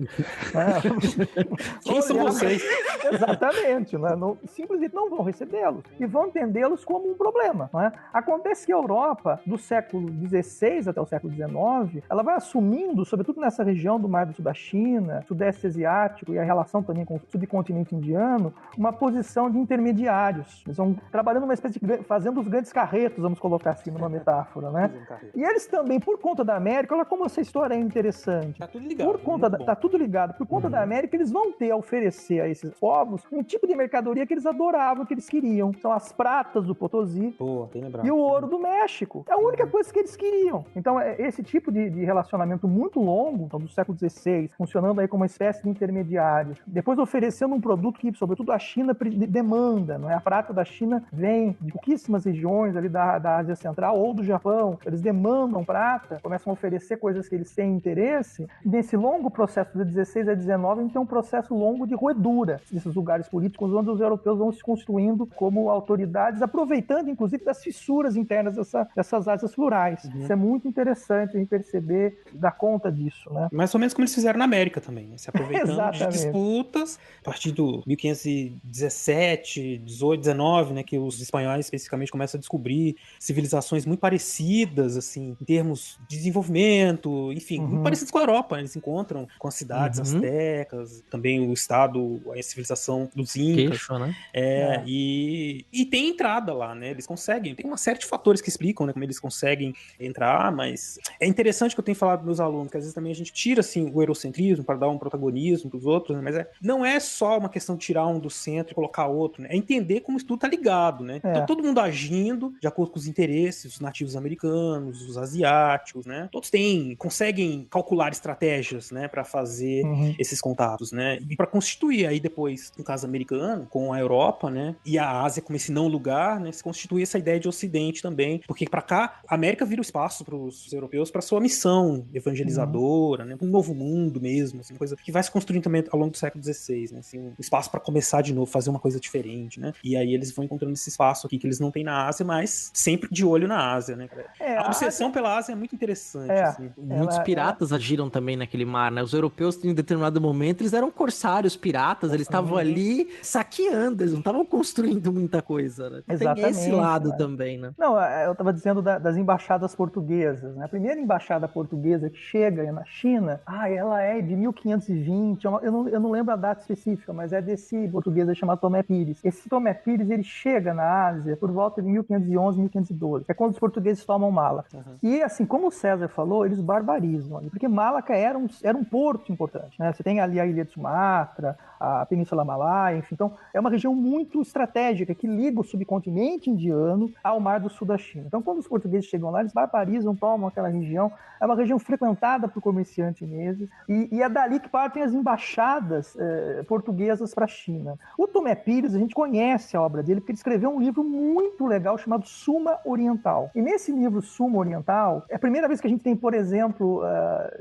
Quem são vocês? Exatamente. Simplesmente não vão recebê-los e vão entendê-los como um problema. Não é? Acontece que a Europa, do século XVI até o século XIX, ela vai assumindo, sobretudo nessa região do Mar do Sul da China, Sudeste Asiático e a relação também com o subcontinente indiano, uma posição de intermediários. Eles vão trabalhando uma espécie de... fazendo os grandes carretos, vamos colocar assim numa metáfora, né? E eles também, por conta da América, olha como essa história é interessante. Tá tudo ligado. Tá tudo ligado. Por conta da América, eles vão ter a oferecer a esses povos um tipo de mercadoria que eles adoravam, que eles queriam. São as pratas do Potosí e o ouro do México. É a única coisa que eles queriam. Então, esse tipo de relacionamento muito longo, então, do século XVI, funcionando aí como uma espécie de intermediário, depois oferecendo um produto que, sobretudo, a China demanda, não é? A prata da China vem de pouquíssimas regiões ali da Ásia Central ou do Japão. Eles demandam prata, começam a oferecer coisas que eles têm interesse. Nesse longo processo de 16 a 19, a gente tem um processo longo de roedura desses lugares políticos, onde os europeus vão se construindo como autoridades, aproveitando, inclusive, das fissuras internas dessas Ásias plurais. Isso é muito interessante a gente perceber, dar conta disso, né? Mais ou menos como eles fizeram na América também, né? Se aproveitando de disputas, a partir do 1517, 18, 19, né, que os espanhóis especificamente começam a descobrir civilizações muito parecidas, assim, em termos de desenvolvimento, enfim, muito parecidos com a Europa, né? Eles encontram com as cidades astecas, também o estado, a civilização dos Incas. Queixo, né? E tem entrada lá, né? Eles conseguem, tem uma série de fatores que explicam, né, como eles conseguem entrar, mas é interessante que eu tenho falado para meus alunos, que às vezes também a gente tira, assim, o eurocentrismo para dar um protagonismo para os outros, né? Mas não é só uma questão de tirar um do centro e colocar outro, né? É entender como isso tudo tá ligado, né? Então todo mundo agindo de acordo com os interesses dos nativos americanos, os asiáticos, né? Todos conseguem calcular estratégias, né, para fazer esses contatos, né? E para constituir aí depois, no caso americano, com a Europa, né, e a Ásia como esse não lugar, né, se constitui essa ideia de Ocidente também, porque para cá a América vira o espaço para os europeus para sua missão evangelizadora, né, um novo mundo mesmo, assim, coisa que vai se construindo também ao longo do século XVI, né, assim, um espaço para começar de novo, fazer uma coisa diferente, né? E aí eles vão encontrando esse espaço aqui que eles não têm na Ásia, mas sempre de olho na Ásia, né? A obsessão pela Ásia é muito interessante. Assim. Muitos piratas agiram também naquele mar, né? Os europeus, em determinado momento, eles eram corsários piratas, eles estavam ali saqueando, eles não estavam construindo muita coisa, né? Exatamente, tem esse lado também, né? Não, eu estava dizendo das embaixadas portuguesas, né? A primeira embaixada portuguesa que chega na China, ela é de 1520, eu não lembro a data específica, mas é desse português chamado Tomé Pires. Pires. Esse Tomé Pires, ele chega na Ásia por volta de 1511, 1512. É quando os portugueses tomam Malaca. E, assim, como o César falou, eles barbarizam ali, porque Malaca era um porto importante, né? Você tem ali a ilha de Sumatra, a Península Malaya, enfim. Então, é uma região muito estratégica que liga o subcontinente indiano ao Mar do Sul da China. Então, quando os portugueses chegam lá, eles barbarizam, tomam aquela região. É uma região frequentada por comerciantes chineses e é dali que partem as embaixadas portuguesas para a China. O Tomé Pires, a gente conhece a obra dele porque ele escreveu um livro muito legal chamado Suma Oriental. E nesse livro Suma Oriental, é a primeira vez que a gente tem, por exemplo,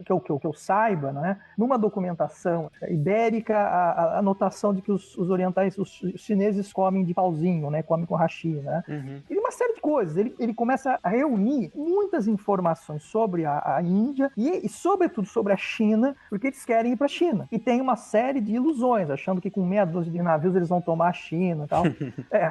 que eu saiba, né, numa documentação ibérica, a anotação de que os orientais, os chineses comem de pauzinho, né, comem com hashi, né? E uma série de coisas. Ele começa a reunir muitas informações sobre a Índia e, sobretudo, sobre a China, porque eles querem ir para a China. E tem uma série de ilusões, achando que com meia dúzia de navios eles vão tomar a China e tal.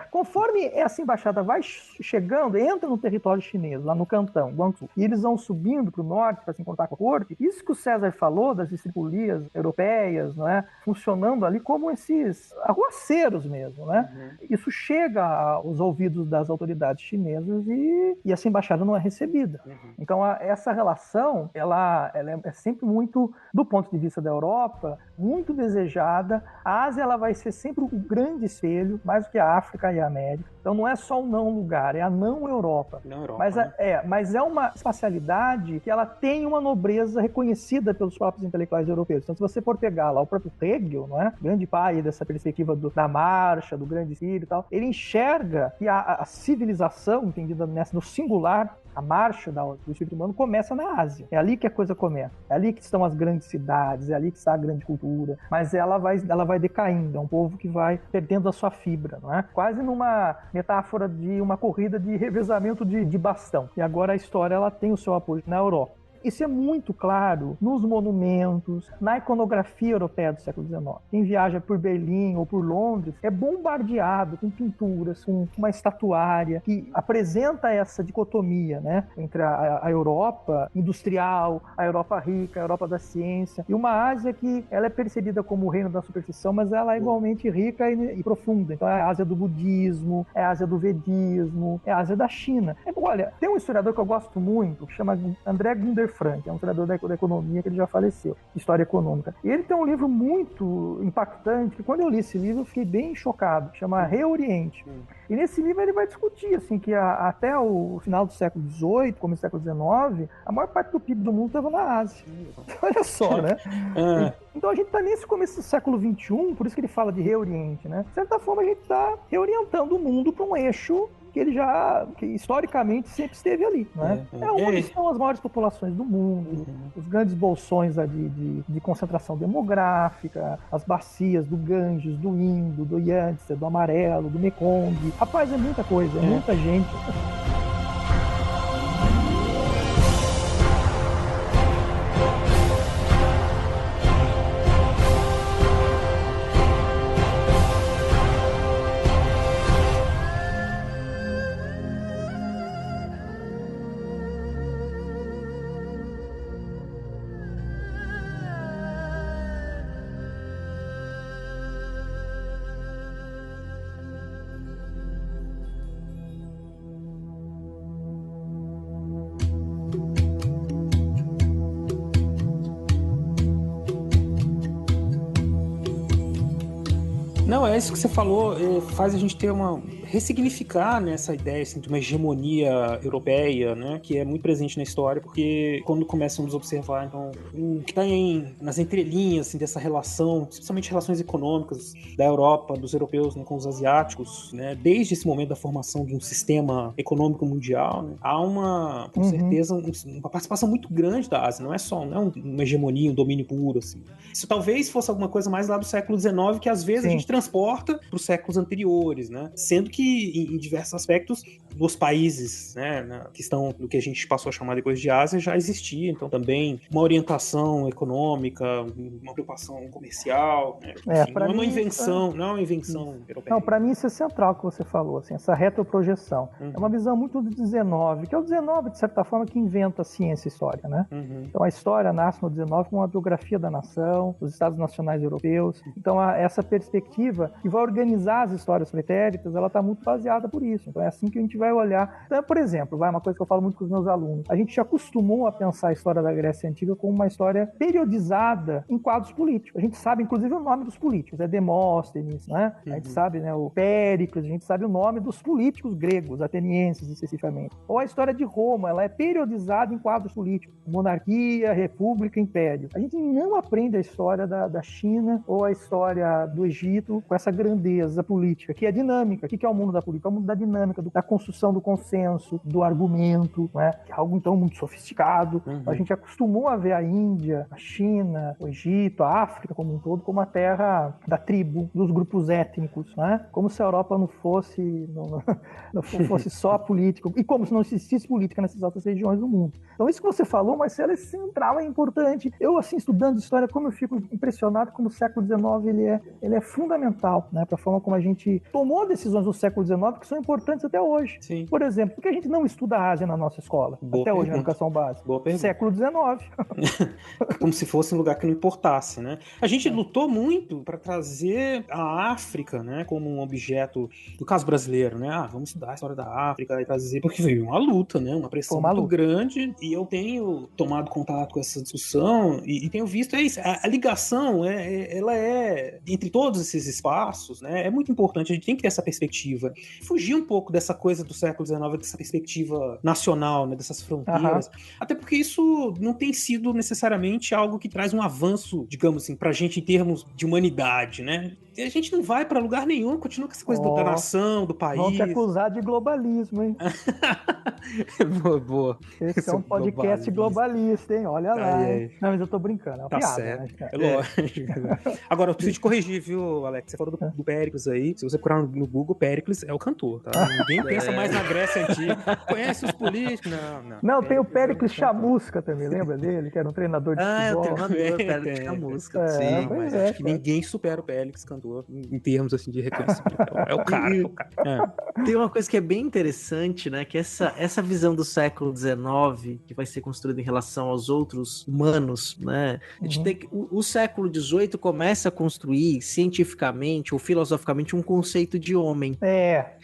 Conforme essa embaixada vai chegando, entra no território chinês, lá no Cantão, Guangzhou, e eles vão subindo para o norte para se encontrar com a corte, isso que o César falou das estripulias europeias, não é? Funcionando ali como esses arruaceiros mesmo, né? Isso chega aos ouvidos das autoridades chinesas e essa embaixada não é recebida. Então, essa relação, ela é sempre muito, do ponto de vista da Europa, muito desejada. A Ásia, ela vai ser sempre um grande espelho, mais do que a África e a América. Então, não é só um não lugar, é a não Europa. Mas é uma espacialidade que ela tem uma nobreza reconhecida pelos próprios intelectuais europeus. Então, se você for pegar lá o próprio Hegel, não é? Grande pai dessa perspectiva da marcha, do grande filho e tal, ele enxerga que a civilização, entendida no singular, a marcha do espírito humano começa na Ásia. É ali que a coisa começa. É ali que estão as grandes cidades, é ali que está a grande cultura. Mas ela vai decaindo. É um povo que vai perdendo a sua fibra, não é? Quase numa metáfora de uma corrida de revezamento de bastão. E agora a história ela tem o seu apoio na Europa. Isso é muito claro nos monumentos, na iconografia europeia do século XIX. Quem viaja por Berlim ou por Londres é bombardeado com pinturas, com uma estatuária que apresenta essa dicotomia, né, entre a Europa industrial, a Europa rica, a Europa da ciência, e uma Ásia que ela é percebida como o reino da superstição, mas ela é igualmente rica e profunda. Então é a Ásia do budismo, é a Ásia do vedismo, é a Ásia da China. Olha, tem um historiador que eu gosto muito, que chama André Gunder Frank, é um historiador da economia que ele já faleceu, história econômica. E ele tem um livro muito impactante, que quando eu li esse livro eu fiquei bem chocado, chama Reoriente. E nesse livro ele vai discutir assim, que até o final do século XVIII, começo do século XIX, a maior parte do PIB do mundo estava na Ásia. Olha só, né? Então a gente está nesse começo do século XXI, por isso que ele fala de Reoriente, né? De certa forma a gente está reorientando o mundo para um eixo que historicamente sempre esteve ali, né? Onde estão as maiores populações do mundo, os grandes bolsões de concentração demográfica, as bacias do Ganges, do Indo, do Yangtze, do Amarelo, do Mekong. Rapaz, é muita coisa, é muita gente. Não, é isso que você falou, faz a gente ter ressignificar, né, essa ideia assim, de uma hegemonia europeia, né, que é muito presente na história, porque quando começamos a observar, então, o que está nas entrelinhas assim, dessa relação, especialmente relações econômicas da Europa, dos europeus, né, com os asiáticos, né, desde esse momento da formação de um sistema econômico mundial, né, há com certeza, uma participação muito grande da Ásia, não é uma hegemonia, um domínio puro, assim. Isso talvez fosse alguma coisa mais lá do século XIX, que às vezes a gente transporta para os séculos anteriores, né, sendo que que, em diversos aspectos, nos países, né, que estão no que a gente passou a chamar depois de Ásia, já existia, então também uma orientação econômica, uma preocupação comercial, né? Assim, não é uma invenção, não é uma invenção europeia. Não, para mim isso é central que você falou, assim, essa retroprojeção. É uma visão muito do 19, que é o 19, de certa forma, que inventa a ciência e história, né? Então a história nasce no 19 com uma biografia da nação, dos Estados Nacionais Europeus. Então essa perspectiva que vai organizar as histórias pretéritas, ela está muito baseada por isso. Então é assim que a gente vai olhar. Então, por exemplo, uma coisa que eu falo muito com os meus alunos, a gente já acostumou a pensar a história da Grécia Antiga como uma história periodizada em quadros políticos. A gente sabe, inclusive, o nome dos políticos, é Demóstenes, né? A gente sabe, né, o Péricles, a gente sabe o nome dos políticos gregos, atenienses especificamente. Ou a história de Roma, ela é periodizada em quadros políticos, monarquia, república, império. A gente não aprende a história da China ou a história do Egito com essa grandeza política, que é dinâmica. O que é o mundo da política? É o mundo da dinâmica, da construção do consenso, do argumento, né? Que é algo, então, muito sofisticado. A gente acostumou a ver a Índia, a China, o Egito, a África como um todo, como a terra da tribo, dos grupos étnicos, né? Como se a Europa não fosse só política, e como se não existisse política nessas outras regiões do mundo. Então, isso que você falou, Marcelo, é central, é importante. Eu, assim, estudando história, como eu fico impressionado como o século XIX ele é fundamental, né, para a forma como a gente tomou decisões no século XIX que são importantes até hoje. Sim. Por exemplo, por que a gente não estuda a Ásia na nossa escola? Boa até hoje pergunta. na educação básica? Boa pergunta. Século XIX. Como se fosse um lugar que não importasse, né? A gente lutou muito para trazer a África, né, como um objeto, no caso brasileiro, né? Vamos estudar a história da África e trazer, porque veio uma luta, né? Uma pressão muito grande, e eu tenho tomado contato com essa discussão e tenho visto a ligação, ela é entre todos esses espaços, né? É muito importante, a gente tem que ter essa perspectiva. Fugir um pouco dessa coisa do século XIX, dessa perspectiva nacional, né? Dessas fronteiras. Até porque isso não tem sido necessariamente algo que traz um avanço, digamos assim, pra gente em termos de humanidade, né? A gente não vai pra lugar nenhum, continua com essa coisa da nação, do país. Vão te acusar de globalismo, hein? Boa. Esse é um podcast globalista, hein? Olha lá. Não, mas eu tô brincando, é uma piada. Certo. Né? É lógico. Agora, eu preciso te corrigir, viu, Alex? Você falou do Péricles aí. Se você procurar no Google, Péricles é o cantor, tá? Ninguém pensa mais na Grécia Antiga. Conhece os políticos? Não, tem o Péricles Chamusca também, lembra dele? Que era um treinador de futebol. É o treinador Péricles Chamusca. Sim, mas acho que ninguém supera o Péricles cantor em termos assim de reconhecimento. É o cara. Tem uma coisa que é bem interessante, né? Que essa visão do século XIX, que vai ser construída em relação aos outros humanos, né? A gente tem que, o século XVIII começa a construir cientificamente ou filosoficamente um conceito de homem.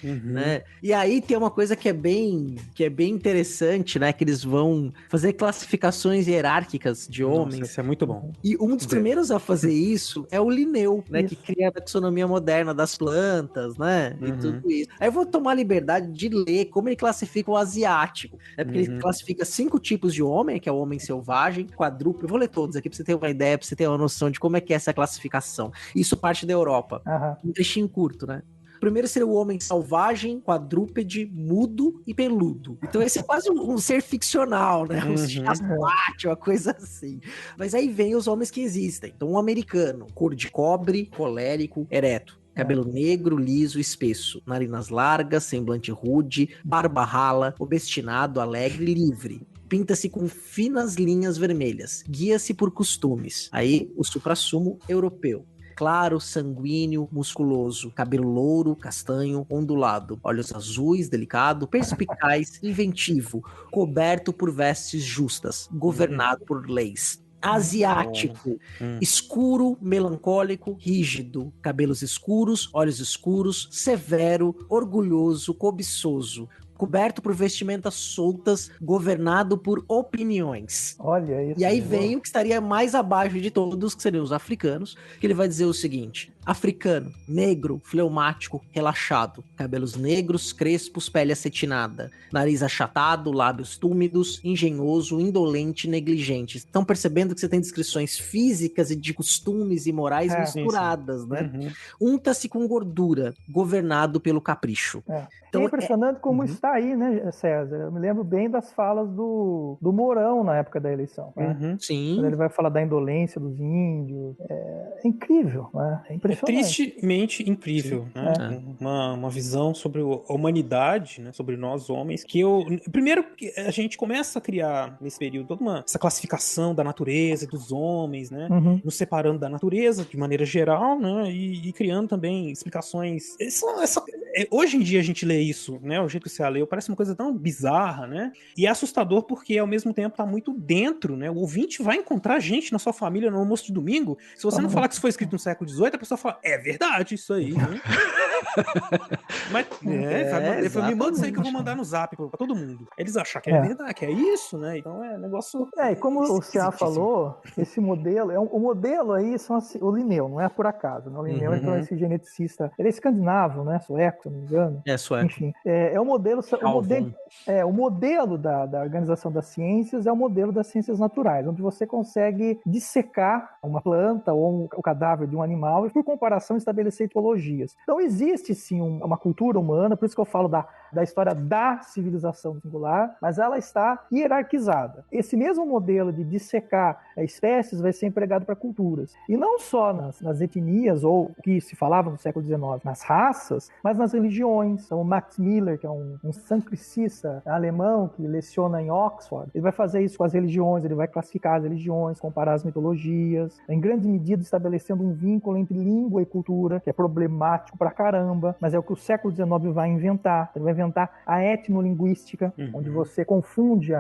Né? E aí tem uma coisa que é bem interessante, né? Que eles vão fazer classificações hierárquicas de homens. Isso é muito bom. E um dos primeiros a fazer isso é o Linneu, né? Que cria a taxonomia moderna das plantas, né? E tudo isso. Aí eu vou tomar a liberdade de ler como ele classifica o asiático, né? Porque ele classifica 5 tipos de homem, que é o homem selvagem, quadrúpede. Eu vou ler todos aqui pra você ter uma ideia, pra você ter uma noção de como é que é essa classificação. Isso parte da Europa. Um trechinho curto, né? Primeiro seria o homem selvagem, quadrúpede, mudo e peludo. Então esse é quase um ser ficcional, né? Um chasquate, uma coisa assim. Mas aí vem os homens que existem. Então um americano, cor de cobre, colérico, ereto. Cabelo negro, liso, espesso. Narinas largas, semblante rude, barba rala, obstinado, alegre e livre. Pinta-se com finas linhas vermelhas. Guia-se por costumes. Aí o suprassumo europeu. Claro, sanguíneo, musculoso, cabelo louro, castanho, ondulado, olhos azuis, delicado, perspicaz, inventivo, coberto por vestes justas, governado por leis. Asiático, escuro, melancólico, rígido, cabelos escuros, olhos escuros, severo, orgulhoso, cobiçoso, coberto por vestimentas soltas, governado por opiniões. Olha isso. E aí vem o que estaria mais abaixo de todos, que seriam os africanos, que ele vai dizer o seguinte: africano, negro, fleumático, relaxado, cabelos negros, crespos, pele acetinada, nariz achatado, lábios túmidos, engenhoso, indolente, negligente. Estão percebendo que você tem descrições físicas e de costumes e morais misturadas, né? Unta-se com gordura, governado pelo capricho. Então, é impressionante como está tá aí, né, César? Eu me lembro bem das falas do Mourão na época da eleição. Né? Sim. Quando ele vai falar da indolência dos índios. É incrível, né? É impressionante. É tristemente incrível, né? Uma visão sobre a humanidade, né? Sobre nós homens, que primeiro que a gente começa a criar nesse período toda essa classificação da natureza e dos homens, né? Nos separando da natureza de maneira geral, né? E criando também explicações. Hoje em dia a gente lê isso, né? O jeito que você leu parece uma coisa tão bizarra, né? E é assustador porque ao mesmo tempo tá muito dentro, né? O ouvinte vai encontrar gente na sua família no almoço de domingo. Se você não falar que isso foi escrito no século XVIII, a pessoa fala, é verdade isso aí, né? Mas me manda isso aí que eu vou mandar no zap pra todo mundo. Eles acham que é verdade, que é isso, né? Então é negócio. E como o Ceará falou, esse modelo, o modelo aí são o Linneu, não é por acaso, né? O Linneu é esse geneticista, ele é escandinavo, né? Sueco, se não me engano. É sueco. Enfim, o modelo. O modelo da Organização das Ciências é o modelo das ciências naturais, onde você consegue dissecar uma planta ou o cadáver de um animal e, por comparação, estabelecer tipologias. Então, existe sim uma cultura humana, por isso que eu falo da história da civilização singular, mas ela está hierarquizada. Esse mesmo modelo de dissecar espécies vai ser empregado para culturas. E não só nas etnias, ou o que se falava no século XIX, nas raças, mas nas religiões. Então, o Max Miller, que é um sancticista alemão que leciona em Oxford, ele vai fazer isso com as religiões, ele vai classificar as religiões, comparar as mitologias, em grande medida estabelecendo um vínculo entre língua e cultura, que é problemático pra caramba, mas é o que o século XIX vai inventar. Ele vai inventar a etnolinguística, onde você confunde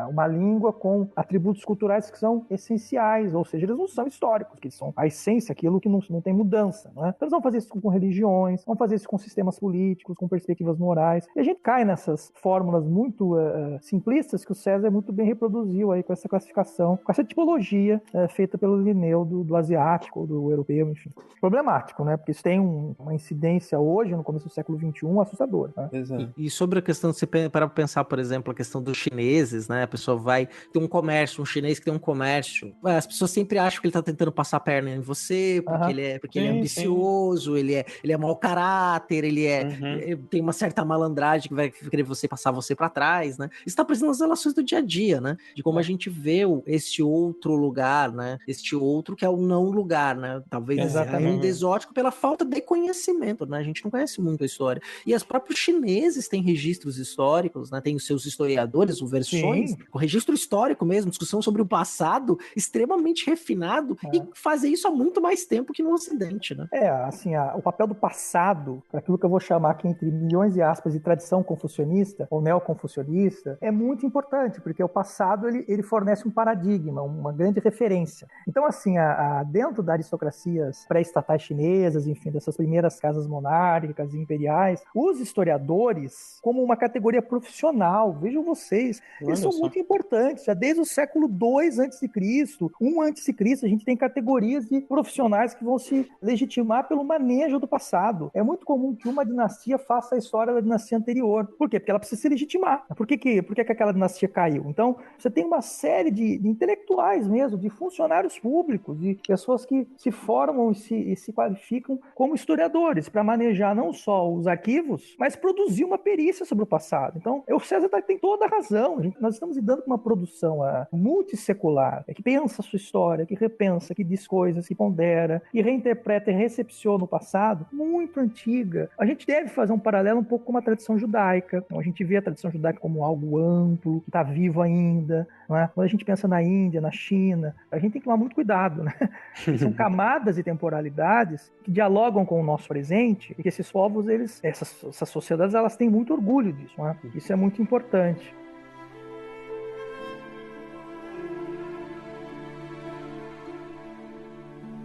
uma língua com atributos culturais que são essenciais, ou seja, eles não são históricos, que são a essência, aquilo que não tem mudança. Não é? Então eles vão fazer isso com religiões, vão fazer isso com sistemas políticos, com perspectivas morais, e a gente cai nessas fórmulas muito simplistas que o César muito bem reproduziu aí com essa classificação, com essa tipologia feita pelo Linneu do asiático, do europeu, enfim. Problemático, né? Porque isso tem uma incidência hoje, no começo do século XXI, assustadora. Né? E sobre a questão, você para pensar, por exemplo, a questão dos chineses, né? A pessoa vai ter um comércio, um chinês que tem um comércio, as pessoas sempre acham que ele tá tentando passar a perna em você, porque ele é ambicioso, ele é mau caráter, ele tem uma certa malandragem que vai querer passar você para trás, né? Isso tá presente nas relações do dia a dia, né? De como a gente vê este outro lugar, né? Este outro que é o não lugar, né? Talvez ainda exótico pela falta de conhecimento, né? A gente não conhece muito a história. E os próprios chineses têm registros históricos, né? Tem os seus historiadores, versões, o registro histórico mesmo, discussão sobre o passado extremamente refinado e fazem isso há muito mais tempo que no Ocidente, né? Assim, o papel do passado, para aquilo que eu vou chamar aqui entre milhões de aspas de tradição confucionista ou neoconfucionista, é muito importante, porque o passado ele fornece um paradigma, uma grande referência. Então, assim, dentro das aristocracias pré-estatais chinesas, enfim, dessas primeiras casas monárquicas e imperiais, os historiadores, como uma categoria profissional, vejam vocês, eles são muito importantes. Já desde o século II a.C., I a.C., a gente tem categorias de profissionais que vão se legitimar pelo manejo do passado. É muito comum que uma dinastia faça a história da dinastia anterior. Por quê? Porque ela precisa se legitimar. Por que aquela dinastia caiu? Então, você tem uma série de intelectuais mesmo, de funcionários públicos, de pessoas que se formam e se qualificam como historiadores para manejar não só os arquivos, mas produzir uma perícia sobre o passado. Então, o César tem toda a razão. Nós estamos lidando com uma produção multissecular, que pensa a sua história, que repensa, que diz coisas, que pondera, que reinterpreta e recepciona o passado, muito antiga. A gente deve fazer um paralelo um pouco com a tradição judaica. Então, a gente vê a tradição judaica como algo amplo, que está vivo ainda. Não é? Quando a gente pensa na Índia, na China, a gente tem que tomar muito cuidado. Né? São camadas e temporalidades que dialogam com o nosso presente e que esses povos, essas sociedades, elas têm muito orgulho disso. Não é? Isso é muito importante.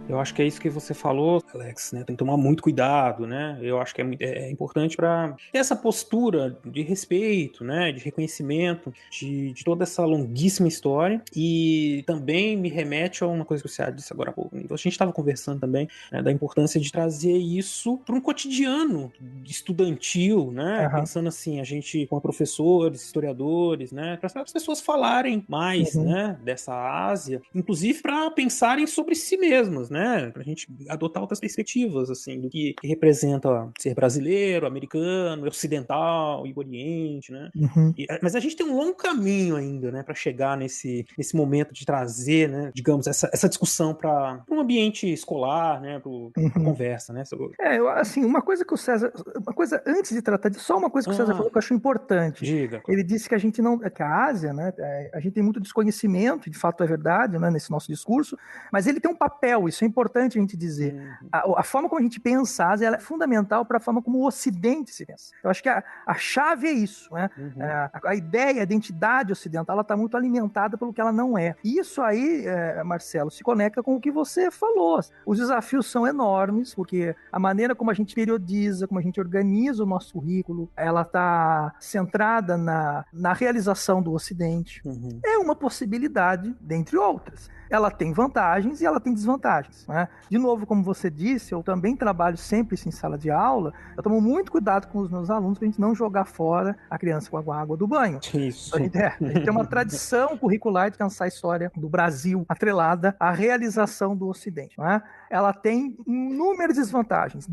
Eu acho que é isso que você falou, Alex, né? Tem que tomar muito cuidado, né? Eu acho que é importante para ter essa postura de respeito, né? De reconhecimento de toda essa longuíssima história. E também me remete a uma coisa que você disse agora há pouco. A gente estava conversando também, né, da importância de trazer isso para um cotidiano estudantil, né? Pensando assim, a gente com professores, historiadores, né? Para as pessoas falarem mais, né? Dessa Ásia, inclusive para pensarem sobre si mesmas, né? Pra gente adotar outras perspectivas, assim, do que representa ser brasileiro, americano, ocidental e oriente, né? Mas a gente tem um longo caminho ainda, né, para chegar nesse momento de trazer, né, digamos, essa discussão para um ambiente escolar, né, para conversa, né? Assim, uma coisa que o César, antes de tratar disso, só uma coisa que o César falou que eu acho importante. Diga. Ele disse que a gente não, que a Ásia, né, a gente tem muito desconhecimento, de fato é verdade, né, nesse nosso discurso, mas ele tem um papel, isso é importante a gente dizer. A forma como a gente pensa a Ásia, ela é fundamental para a forma como o Ocidente se pensa. Eu acho que a chave é isso, né? A ideia, a identidade ocidental, ela está muito alimentada pelo que ela não é. E isso aí, Marcelo, se conecta com o que você falou. Os desafios são enormes, porque a maneira como a gente periodiza, como a gente organiza o nosso currículo, ela está centrada na realização do Ocidente. É uma possibilidade, dentre outras. Ela tem vantagens e ela tem desvantagens, né? De novo, como você disse, eu também trabalho sempre em sala de aula, eu tomo muito cuidado com os meus alunos para a gente não jogar fora a criança com a água do banho. Isso. A gente tem uma tradição curricular de pensar a história do Brasil atrelada à realização do Ocidente, né? Ela tem inúmeras desvantagens,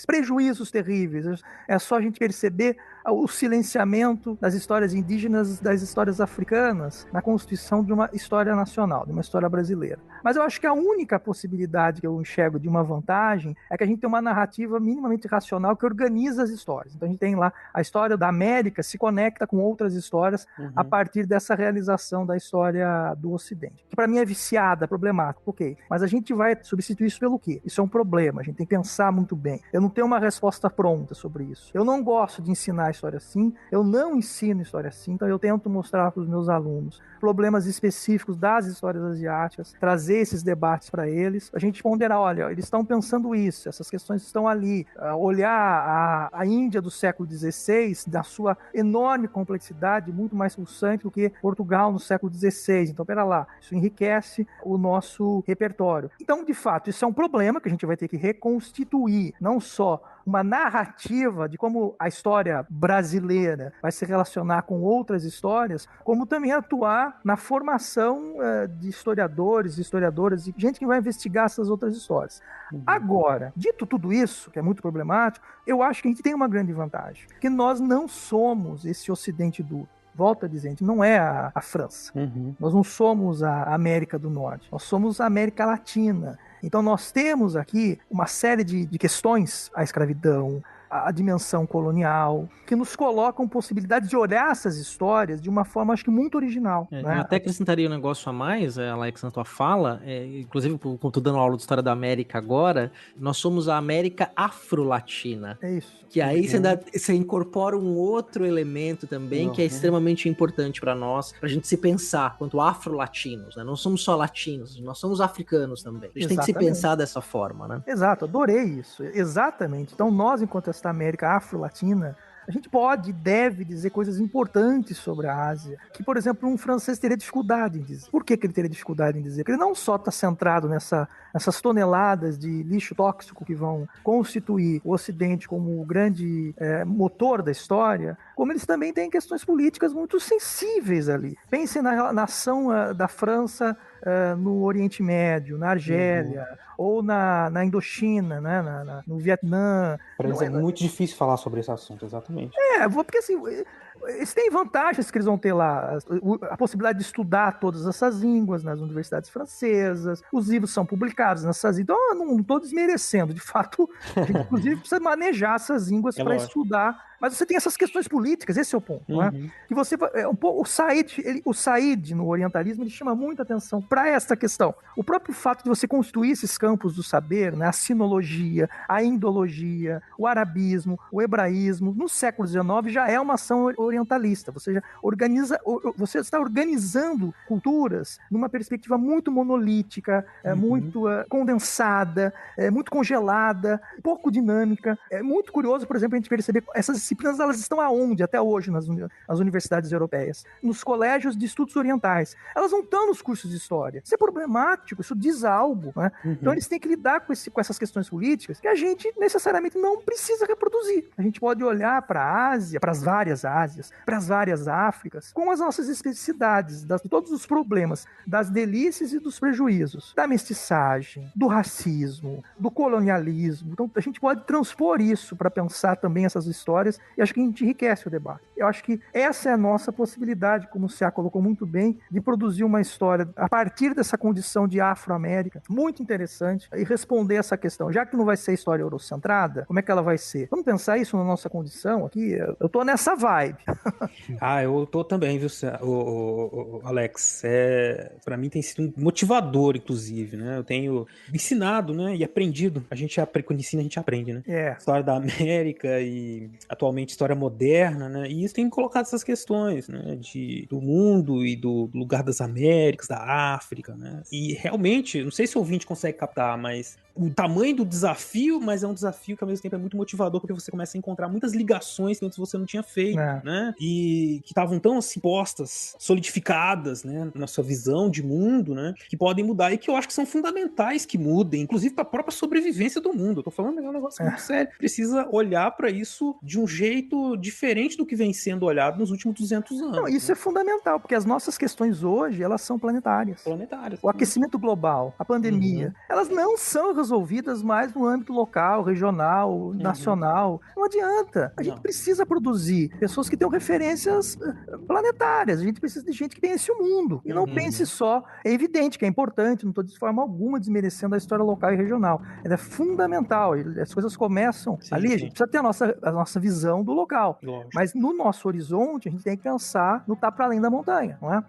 prejuízos terríveis. É só a gente perceber o silenciamento das histórias indígenas, das histórias africanas, na constituição de uma história nacional, de uma história brasileira. Mas eu acho que a única possibilidade que eu enxergo de uma vantagem é que a gente tem uma narrativa minimamente racional que organiza as histórias. Então a gente tem lá a história da América se conecta com outras histórias a partir dessa realização da história do Ocidente. Que para mim é viciada, problemática, ok. Mas a gente vai substituir isso pelo quê? Isso é um problema, a gente tem que pensar muito bem. Eu não tenho uma resposta pronta sobre isso. Eu não gosto de ensinar história assim, eu não ensino história assim, então eu tento mostrar para os meus alunos problemas específicos das histórias asiáticas, trazer esses debates para eles, a gente ponderar, olha, eles estão pensando isso, essas questões estão ali, olhar a Índia do século XVI, da sua enorme complexidade, muito mais pulsante do que Portugal no século XVI, então pera lá, isso enriquece o nosso repertório. Então, de fato, isso é um problema que a gente vai ter que reconstituir, não só uma narrativa de como a história brasileira vai se relacionar com outras histórias, como também atuar na formação de historiadores, historiadoras e gente que vai investigar essas outras histórias. Agora, dito tudo isso, que é muito problemático, eu acho que a gente tem uma grande vantagem, que nós não somos esse Ocidente duro. Volto a dizer, a gente não é a França. Nós não somos a América do Norte. Nós somos a América Latina. Então nós temos aqui uma série de questões, a escravidão, a dimensão colonial, que nos colocam possibilidade de olhar essas histórias de uma forma, acho que, muito original. Né? Eu até acrescentaria um negócio a mais, Alex, na tua fala, inclusive, como estou dando aula de História da América agora, nós somos a América Afro-Latina. É isso. Que aí você incorpora um outro elemento também, que é extremamente importante para nós, para a gente se pensar quanto afro-latinos, né? Não somos só latinos, nós somos africanos também. A gente tem que se pensar dessa forma, né? Exato, adorei isso. Exatamente. Então nós, enquanto esta América Afro-Latina, a gente pode e deve dizer coisas importantes sobre a Ásia, que, por exemplo, um francês teria dificuldade em dizer. Por que ele teria dificuldade em dizer? Porque ele não só está centrado nessas toneladas de lixo tóxico que vão constituir o Ocidente como o grande motor da história, como eles também têm questões políticas muito sensíveis ali. Pense na ação da França no Oriente Médio, na Argélia, ou na Indochina, né? No Vietnã. É muito difícil falar sobre esse assunto, exatamente. Porque assim, eles têm vantagens que eles vão ter lá, a possibilidade de estudar todas essas línguas nas universidades francesas, os livros são publicados nessas línguas, então eu não estou desmerecendo, de fato, a gente inclusive precisa manejar essas línguas para estudar, mas você tem essas questões políticas, esse é o ponto, não é? Que você, o Said no orientalismo, ele chama muita atenção para essa questão. O próprio fato de você construir esses campos do saber, né, a sinologia, a indologia, o arabismo, o hebraísmo, no século XIX já é uma ação orientalista. Você está organizando culturas numa perspectiva muito monolítica, muito condensada, muito congelada, pouco dinâmica. É muito curioso, por exemplo, a gente perceber essas disciplinas, elas estão aonde até hoje nas universidades europeias? Nos colégios de estudos orientais. Elas não estão nos cursos de história. Isso é problemático, isso diz algo, né? Então eles têm que lidar com essas questões políticas que a gente necessariamente não precisa reproduzir. A gente pode olhar para a Ásia, para as várias Ásias, Ásias, para as várias Áfricas, com as nossas especificidades, de todos os problemas, das delícias e dos prejuízos, da mestiçagem, do racismo, do colonialismo. Então a gente pode transpor isso para pensar também essas histórias e acho que a gente enriquece o debate. Eu acho que essa é a nossa possibilidade, como o Ceará colocou muito bem, de produzir uma história a partir dessa condição de Afro-América, muito interessante, e responder essa questão. Já que não vai ser história eurocentrada, como é que ela vai ser? Vamos pensar isso na nossa condição aqui? Eu tô nessa vibe. Eu tô também, viu, Alex? Pra mim tem sido um motivador, inclusive, né? Eu tenho ensinado, né, e aprendido. Quando ensina, a gente aprende, né? História da América e, atualmente, história moderna, né? E isso tem colocado essas questões, né, do mundo e do lugar das Américas, da África, né? E, realmente, não sei se o ouvinte consegue captar, mas o tamanho do desafio, mas é um desafio que ao mesmo tempo é muito motivador, porque você começa a encontrar muitas ligações que antes você não tinha feito, né? E que estavam tão assim postas, solidificadas, né, na sua visão de mundo, né, que podem mudar e que eu acho que são fundamentais que mudem, inclusive para a própria sobrevivência do mundo. Eu tô falando um negócio muito sério. Precisa olhar para isso de um jeito diferente do que vem sendo olhado nos últimos 200 anos. Não, isso é fundamental, porque as nossas questões hoje, elas são planetárias. O aquecimento global, a pandemia, elas não são resolvidas mais no âmbito local, regional, nacional. Não adianta. A gente precisa produzir pessoas que tenham referências planetárias. A gente precisa de gente que pense o mundo. E não pense só. É evidente que é importante, não estou de forma alguma desmerecendo a história local e regional. Ela é fundamental. As coisas começam ali. A gente precisa ter a nossa visão do local. Lógico. Mas no nosso horizonte, a gente tem que pensar no tá para além da montanha, não é?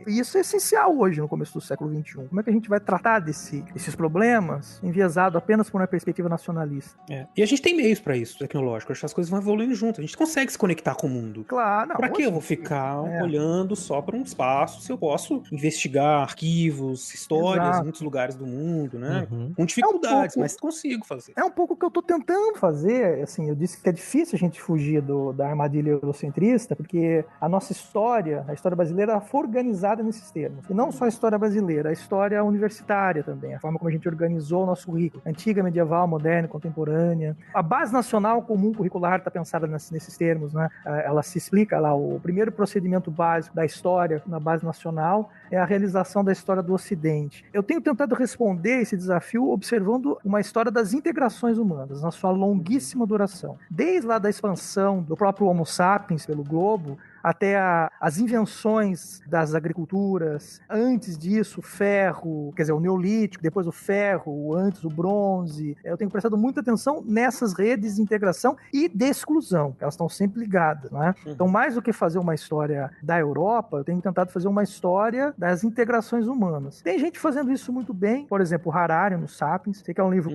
E isso é essencial hoje, no começo do século XXI. Como é que a gente vai tratar desses problemas enviesado apenas por uma perspectiva nacionalista? E a gente tem meios para isso, tecnológico. Acho que as coisas vão evoluindo junto. A gente consegue se conectar com o mundo. Claro. Para que eu vou ficar olhando só para um espaço se eu posso investigar arquivos, histórias em muitos lugares do mundo, né? Com dificuldades, mas consigo fazer. É um pouco o que eu tô tentando fazer. Assim, eu disse que é difícil a gente fugir da armadilha eurocentrista, porque a nossa história, a história brasileira, foi organizada nesses termos. E não só a história brasileira, a história universitária também, a forma como a gente organizou o nosso currículo. Antiga, medieval, moderna, contemporânea. A base nacional comum curricular está pensada nesses termos, né? Ela se explica lá, o primeiro procedimento básico da história na base nacional é a realização da história do Ocidente. Eu tenho tentado responder esse desafio observando uma história das integrações humanas, na sua longuíssima duração. Desde lá da expansão do próprio Homo sapiens pelo globo, até as invenções das agriculturas, antes disso o ferro, quer dizer, o neolítico, depois o ferro, antes o bronze. Eu tenho prestado muita atenção nessas redes de integração e de exclusão, elas estão sempre ligadas, não é? Então, mais do que fazer uma história da Europa, eu tenho tentado fazer uma história das integrações humanas. Tem gente fazendo isso muito bem, por exemplo, Harari no Sapiens, sei que é um livro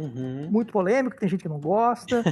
muito polêmico, tem gente que não gosta.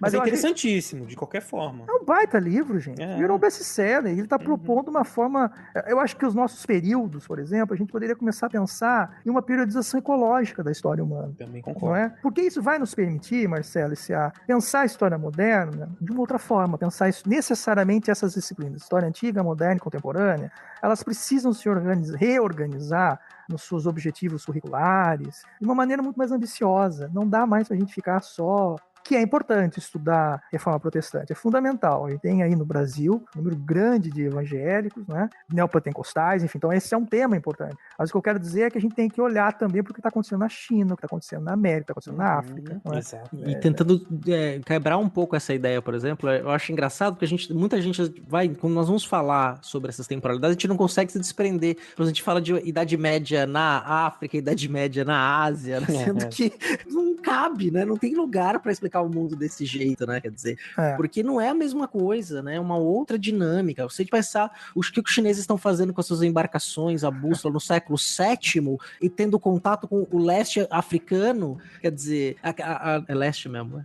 Mas é interessantíssimo, de qualquer forma. É um baita livro, gente. Virou um best-seller. Ele está propondo uma forma... Eu acho que os nossos períodos, por exemplo, a gente poderia começar a pensar em uma periodização ecológica da história humana. Também concordo. Não é? Porque isso vai nos permitir, Marcelo e Ceará, pensar a história moderna de uma outra forma, pensar isso necessariamente essas disciplinas, história antiga, moderna e contemporânea, elas precisam se reorganizar nos seus objetivos curriculares de uma maneira muito mais ambiciosa. Não dá mais para a gente ficar só... Que é importante estudar reforma protestante, é fundamental. A gente tem aí no Brasil um número grande de evangélicos, né, neopentecostais, enfim, então esse é um tema importante. Mas o que eu quero dizer é que a gente tem que olhar também para o que está acontecendo na China, o que está acontecendo na América, o que está acontecendo na África. Não é? Exato. E tentando quebrar um pouco essa ideia, por exemplo, eu acho engraçado porque muita gente vai, quando nós vamos falar sobre essas temporalidades, a gente não consegue se desprender. Por exemplo, a gente fala de Idade Média na África, Idade Média na Ásia, né? Sendo que não cabe, né? Não tem lugar para explicar o mundo desse jeito, né? Quer dizer, porque não é a mesma coisa, né? É uma outra dinâmica. Você pensar o que os chineses estão fazendo com as suas embarcações, a bússola no século VII e tendo contato com o leste africano, quer dizer, é leste mesmo,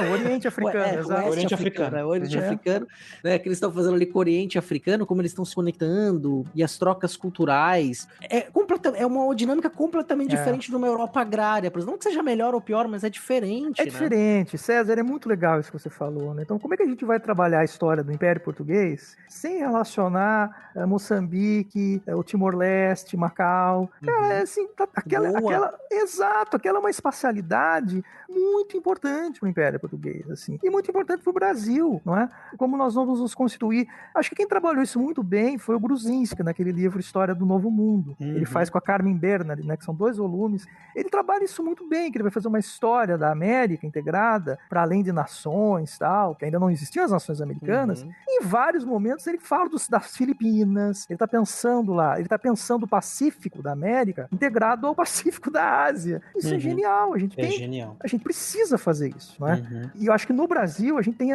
o Oriente Africano, exato. O Oriente Africano, né? Que eles estão fazendo ali com o Oriente Africano, como eles estão se conectando e as trocas culturais. É uma dinâmica completamente diferente de uma Europa agrária, por exemplo. Não que seja melhor ou pior, mas é diferente. É diferente. interessante, César, é muito legal isso que você falou, né? Então, como é que a gente vai trabalhar a história do Império Português sem relacionar Moçambique, o Timor-Leste, Macau? Cara, assim, aquela é uma espacialidade muito importante para o Império Português, assim, e muito importante para o Brasil, não é? Como nós vamos nos constituir. Acho que quem trabalhou isso muito bem foi o Brzezinski, naquele livro História do Novo Mundo. Ele faz com a Carmen Bernard, né, que são 2 volumes. Ele trabalha isso muito bem, que ele vai fazer uma história da América integrada, para além de nações, tal, que ainda não existiam as nações americanas. Em vários momentos ele fala das Filipinas, ele está pensando lá, ele está pensando o Pacífico da América integrado ao Pacífico da Ásia. Isso é genial, a gente precisa fazer isso, não é? E eu acho que no Brasil a gente tem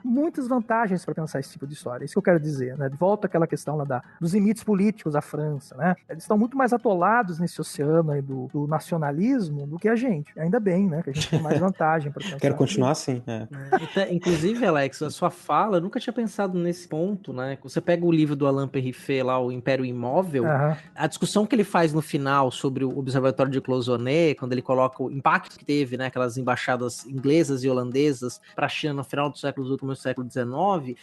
muitas vantagens para pensar esse tipo de história. É isso que eu quero dizer, né? De volta àquela questão lá dos limites políticos da França, né? Eles estão muito mais atolados nesse oceano aí do nacionalismo do que a gente. Ainda bem, né? Que a gente tem mais vantagem para pensar. Quero continuar assim. Inclusive, Alex, a sua fala, eu nunca tinha pensado nesse ponto, né? Você pega o livro do Alain Périphé lá, o Império Imóvel, a discussão que ele faz no final sobre o Observatório de Cloisonné, quando ele coloca o impacto que teve, né? Aquelas embaixadas inglesas e holandesas para a China no final do século XVIII, começo do século XIX,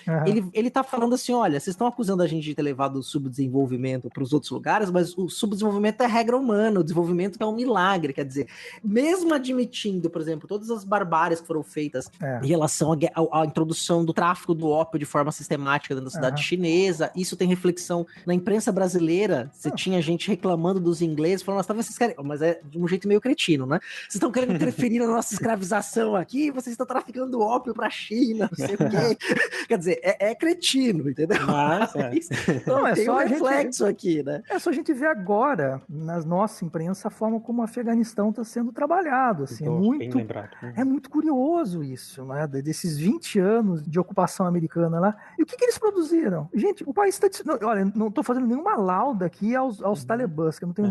ele tá falando assim, olha, vocês estão acusando a gente de ter levado o subdesenvolvimento para os outros lugares, mas o subdesenvolvimento é regra humana, o desenvolvimento é um milagre, quer dizer, mesmo admitindo, por exemplo, todas as barbáries que foram feitas em relação à introdução do tráfico do ópio de forma sistemática dentro da cidade chinesa, isso tem reflexão na imprensa brasileira, você tinha gente reclamando dos ingleses, falando, talvez vocês querem, mas é de um jeito meio cretino, né? Vocês estão querendo interferir na nossa escravização aqui, vocês estão traficando ópio pra China, não sei o quê. Quer dizer, é cretino, entendeu? Então, tem só um reflexo aqui, né? É só a gente ver agora, na nossa imprensa, a forma como o Afeganistão está sendo trabalhado. Assim, é muito curioso isso, né? Desses 20 anos de ocupação americana lá. E o que eles produziram? Gente, o país está... Olha, não estou fazendo nenhuma lauda aqui aos talibãs, que eu não tenho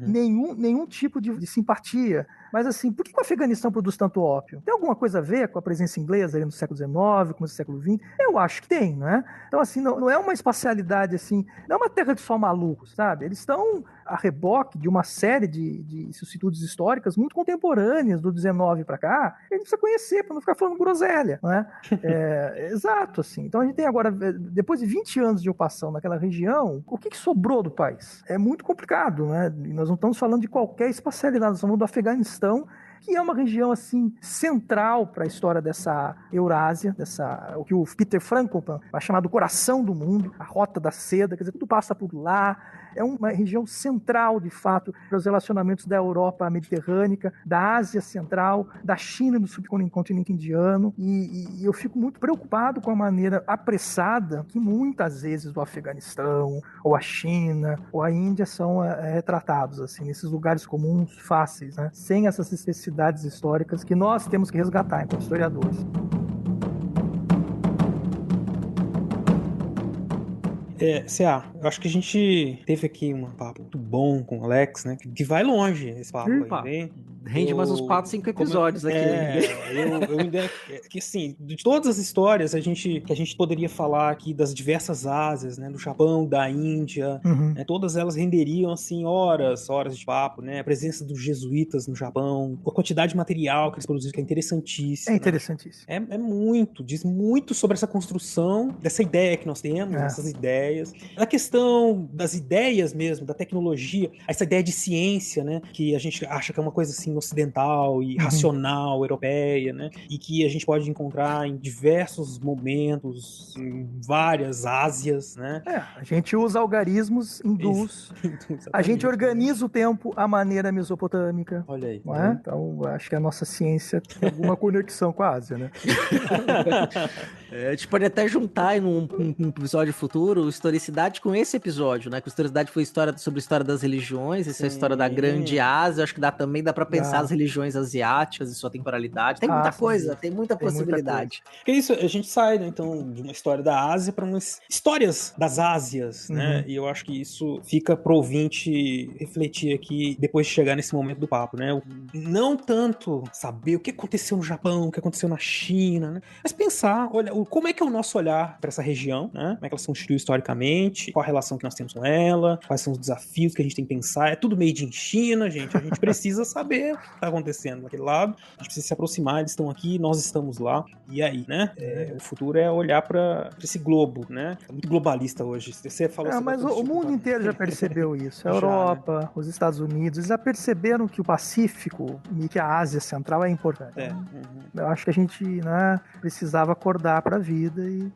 nenhum tipo de simpatia. Mas assim, por que o Afeganistão produz tanto ópio? Tem alguma coisa a ver com a presença inglesa ali no século XIX, começo do século XX? Eu acho que tem, né? Então assim, não é uma espacialidade assim, não é uma terra de só malucos, sabe? Eles estão a reboque de uma série de vicissitudes históricas muito contemporâneas do 19 para cá, a gente precisa conhecer para não ficar falando groselha, né? Exato, assim. Então a gente tem agora, depois de 20 anos de ocupação naquela região, o que sobrou do país? É muito complicado, né? E nós não estamos falando de qualquer espacialidade, nós estamos falando do Afeganistão, que é uma região assim central para a história dessa Eurásia, o que o Peter Frankopan vai chamar do coração do mundo, a rota da seda, quer dizer, tudo passa por lá. É uma região central, de fato, para os relacionamentos da Europa mediterrânea, da Ásia Central, da China no subcontinente indiano, e eu fico muito preocupado com a maneira apressada que muitas vezes o Afeganistão, ou a China, ou a Índia são retratados, assim, nesses lugares comuns, fáceis, né? Sem essas especificidades históricas que nós temos que resgatar enquanto historiadores. C.A., eu acho que a gente teve aqui um papo muito bom com o Alex, né? Que vai longe esse papo aí, Rende mais uns 4, 5 episódios aqui. Eu ainda... Que assim, de todas as histórias que a gente poderia falar aqui das diversas Ásias, né? Do Japão, da Índia, né, todas elas renderiam, assim, horas de papo, né? A presença dos jesuítas no Japão, a quantidade de material que eles produziram, que é interessantíssimo. É interessantíssimo. Diz muito sobre essa construção, dessa ideia que nós temos, essas ideias. A questão das ideias mesmo, da tecnologia, essa ideia de ciência, né? Que a gente acha que é uma coisa assim ocidental e racional, europeia, né? E que a gente pode encontrar em diversos momentos, em várias Ásias, né? A gente usa algarismos hindus, a gente organiza o tempo à maneira mesopotâmica. Olha aí. Não é? Então, acho que a nossa ciência tem alguma conexão com a Ásia, né? A gente pode até juntar em um episódio futuro historicidade com esse episódio, né? Que historicidade foi sobre a história das religiões, essa é a história da Grande Ásia, acho que também dá pra pensar as religiões asiáticas e sua temporalidade. Tem muita coisa, tem muita possibilidade. Porque isso, a gente sai, né, então, de uma história da Ásia para umas histórias das Ásias, né? E eu acho que isso fica pro ouvinte refletir aqui depois de chegar nesse momento do papo, né? Não tanto saber o que aconteceu no Japão, o que aconteceu na China, né? Mas pensar, olha, como é que é o nosso olhar para essa região, né? Como é que ela se constituiu historicamente, qual a relação que nós temos com ela, quais são os desafios que a gente tem que pensar. É tudo made in China, gente. A gente precisa saber o que está acontecendo naquele lado. A gente precisa se aproximar, eles estão aqui, nós estamos lá. E aí, né? O futuro é olhar para esse globo, né? É muito globalista hoje. Você falou mas o mundo inteiro já percebeu isso. A Europa, né? Os Estados Unidos, eles já perceberam que o Pacífico e que a Ásia Central é importante. Eu acho que a gente, né, precisava acordar para a vida e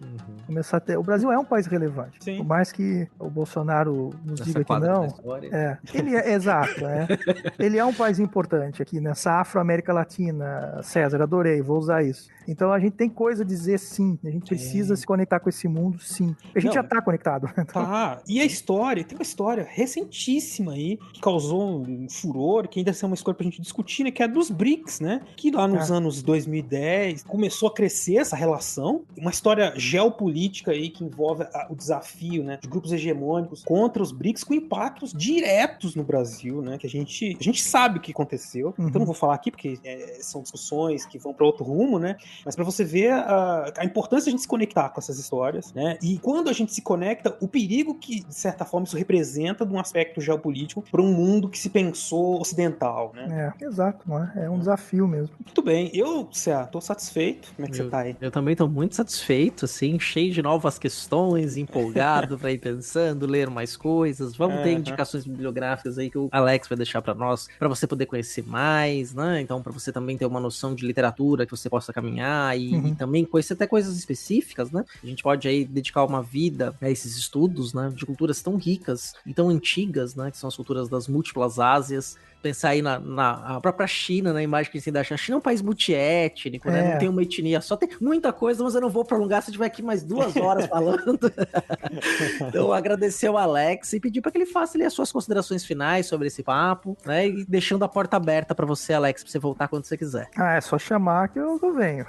começar a ter... O Brasil é um país relevante. Sim. Por mais que o Bolsonaro nos diga que não. Ele é, exato. Ele é um país importante aqui nessa Afro-América Latina. César, adorei, vou usar isso. Então a gente tem coisa a dizer, sim. A gente precisa se conectar com esse mundo, sim. A gente já tá conectado. Tá. E a história, tem uma história recentíssima aí, que causou um furor, que ainda é uma história pra gente discutir, né? Que é a dos BRICS, né? Que lá nos anos 2010 começou a crescer essa relação. Uma história geopolítica aí que envolve o desafio, né, de grupos hegemônicos contra os BRICS, com impactos diretos no Brasil, né? Que a gente sabe o que aconteceu. Então não vou falar aqui, porque são discussões que vão para outro rumo, né? Mas para você ver a importância de a gente se conectar com essas histórias, né? E quando a gente se conecta, o perigo que, de certa forma, isso representa de um aspecto geopolítico para um mundo que se pensou ocidental, né? Exato, não é? É um desafio mesmo. Muito bem. Eu, Cé, tô satisfeito. Como é que você tá aí? Eu também tô muito satisfeito, assim, cheio de novas questões, empolgado pra ir pensando, ler mais coisas. Vamos ter indicações bibliográficas aí que o Alex vai deixar pra nós, pra você poder conhecer mais, né? Então, pra você também ter uma noção de literatura que você possa caminhar e também conhecer até coisas específicas, né? A gente pode aí dedicar uma vida a esses estudos, né? De culturas tão ricas e tão antigas, né? Que são as culturas das múltiplas Ásias. Pensar aí na própria China, na imagem que a gente tem da China. A China é um país multiétnico, né? Não tem uma etnia, só tem muita coisa, mas eu não vou prolongar se eu tiver aqui mais 2 horas falando. Então, agradecer ao Alex e pedir para que ele faça ali as suas considerações finais sobre esse papo, né? E deixando a porta aberta para você, Alex, para você voltar quando você quiser. É só chamar que eu venho.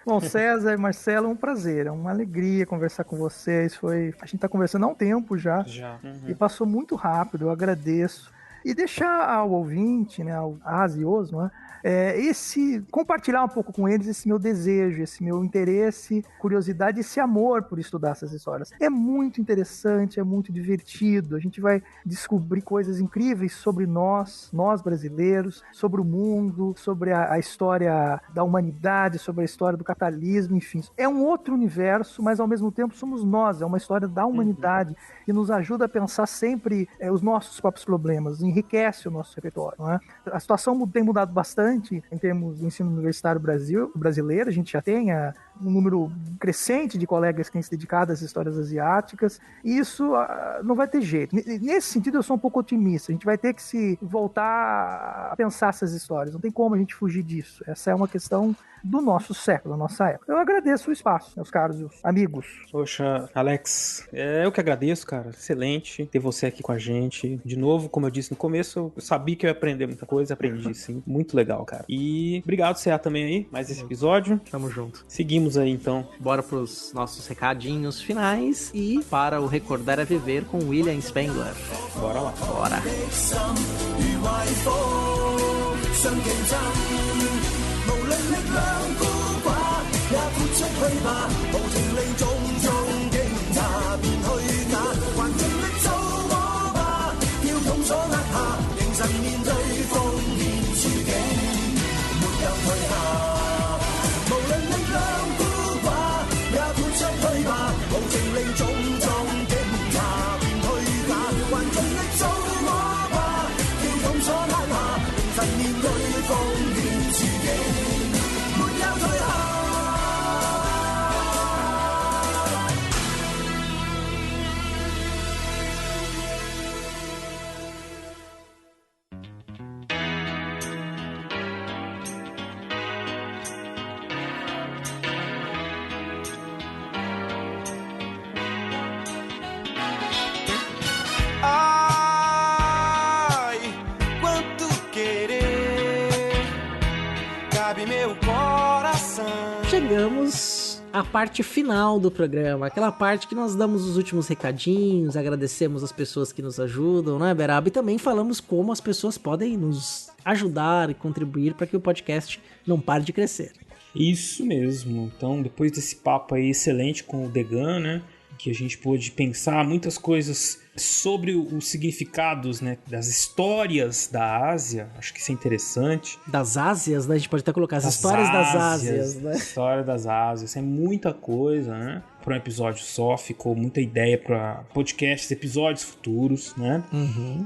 Bom, César e Marcelo, é um prazer, é uma alegria conversar com vocês. A gente tá conversando há um tempo já. E passou muito rápido, eu agradeço. E deixar ao ouvinte, né, ao azioso, né, compartilhar um pouco com eles esse meu desejo, esse meu interesse, curiosidade, esse amor por estudar essas histórias. É muito interessante, é muito divertido, a gente vai descobrir coisas incríveis sobre nós brasileiros, sobre o mundo, sobre a história da humanidade, sobre a história do capitalismo, enfim. É um outro universo, mas ao mesmo tempo somos nós, é uma história da humanidade que nos ajuda a pensar sempre os nossos próprios problemas, enriquece o nosso repertório, não é? A situação tem mudado bastante em termos do ensino universitário brasileiro. A gente já tem um número crescente de colegas que têm se dedicado às histórias asiáticas, e isso não vai ter jeito. Nesse sentido, eu sou um pouco otimista. A gente vai ter que se voltar a pensar essas histórias. Não tem como a gente fugir disso. Essa é uma questão do nosso século, da nossa época. Eu agradeço o espaço, meus caros amigos. Poxa, Alex, eu que agradeço, cara. Excelente ter você aqui com a gente. De novo, como eu disse no começo, eu sabia que eu ia aprender muita coisa, aprendi sim. Muito legal, cara. E obrigado, Cé, também aí, mais esse episódio. Tamo junto. Seguimos aí, então. Bora pros nossos recadinhos finais e para o Recordar é Viver com William Spengler. Bora lá. Bora. Chegamos à parte final do programa, aquela parte que nós damos os últimos recadinhos, agradecemos as pessoas que nos ajudam, né, Beraba? E também falamos como as pessoas podem nos ajudar e contribuir para que o podcast não pare de crescer. Isso mesmo. Então, depois desse papo aí excelente com o Degan, né, que a gente pôde pensar muitas coisas sobre os significados, né, das histórias da Ásia. Acho que isso é interessante. Das Ásias, né? A gente pode até colocar as histórias das Ásias, né? História das Ásias. Isso é muita coisa, né? Para um episódio só, ficou muita ideia para podcasts, episódios futuros, né?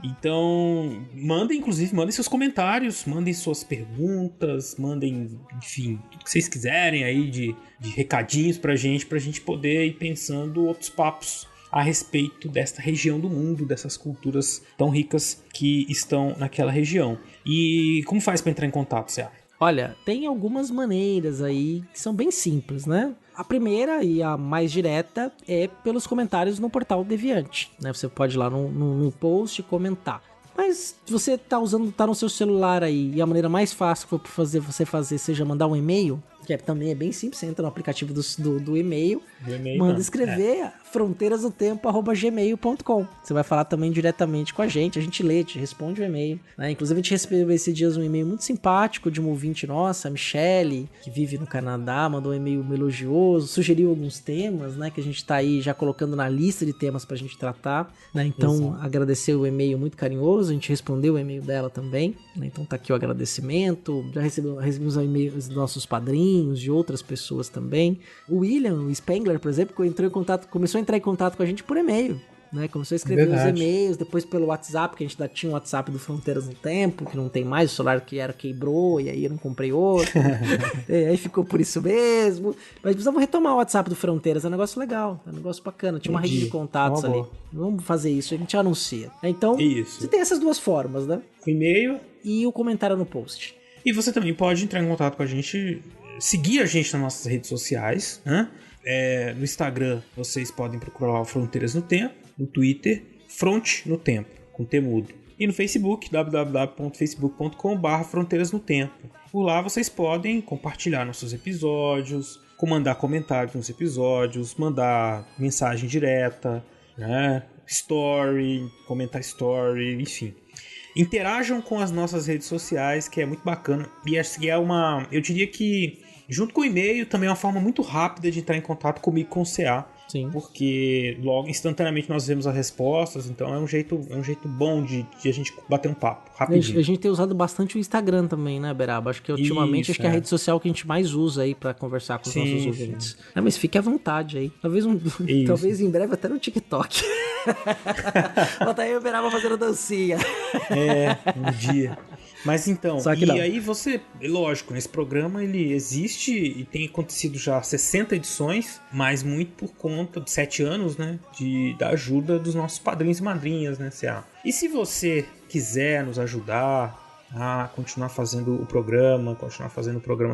Então, mandem seus comentários, mandem suas perguntas, mandem, enfim, o que vocês quiserem aí de recadinhos pra gente poder ir pensando outros papos a respeito desta região do mundo, dessas culturas tão ricas que estão naquela região. E como faz para entrar em contato, Cé? Olha, tem algumas maneiras aí que são bem simples, né? A primeira e a mais direta é pelos comentários no portal Deviante, né? Você pode ir lá no post comentar. Mas se você tá no seu celular aí e a maneira mais fácil que for você fazer seja mandar um e-mail, que também é bem simples, você entra no aplicativo do e-mail, manda escrever fronteirasdotempo@gmail.com. Você vai falar também diretamente com a gente lê, te responde o e-mail, né? Inclusive a gente recebeu esses dias um e-mail muito simpático de uma ouvinte nossa, a Michele, que vive no Canadá, mandou um e-mail elogioso, sugeriu alguns temas, né, que a gente tá aí já colocando na lista de temas pra gente tratar, né? Então agradeceu o e-mail muito carinhoso, a gente respondeu o e-mail dela também, né? Então tá aqui o agradecimento, já recebemos e-mails dos nossos padrinhos, de outras pessoas também. O William, o Spengler, por exemplo, começou a entrar em contato com a gente por e-mail, né? Começou a escrever os e-mails, depois pelo WhatsApp, que a gente tinha o WhatsApp do Fronteiras no Tempo, que não tem mais, o celular que era quebrou, e aí eu não comprei outro. Aí ficou por isso mesmo. Mas precisamos retomar o WhatsApp do Fronteiras, é um negócio legal, é um negócio bacana, tinha uma rede de contatos ali. Vamos fazer isso, a gente anuncia. Então, você tem essas duas formas, né? O e-mail e o comentário no post. E você também pode entrar em contato com a gente, seguir a gente nas nossas redes sociais, né? No Instagram vocês podem procurar lá o Fronteiras no Tempo, no Twitter, Front no Tempo, com T mudo. E no Facebook, www.facebook.com/Fronteiras no Tempo. Por lá vocês podem compartilhar nossos episódios, mandar comentários nos episódios, mandar mensagem direta, né? Story, comentar story, enfim. Interajam com as nossas redes sociais, que é muito bacana. E é eu diria que, junto com o e-mail, também é uma forma muito rápida de entrar em contato comigo, com o CA. Sim. Porque logo, instantaneamente, nós vemos as respostas. Então é um jeito bom de a gente bater um papo rapidinho. A gente tem usado bastante o Instagram também, né, Beraba? Acho que ultimamente que é a rede social que a gente mais usa aí pra conversar com os nossos ouvintes. Mas fique à vontade aí. Talvez em breve até no TikTok. Bota aí o Beraba fazendo dancinha. Um dia. Mas então, aí você, lógico, esse programa ele existe e tem acontecido já 60 edições, mas muito por conta de 7 anos, né, da ajuda dos nossos padrinhos e madrinhas, né, CA? E se você quiser nos ajudar a continuar fazendo o programa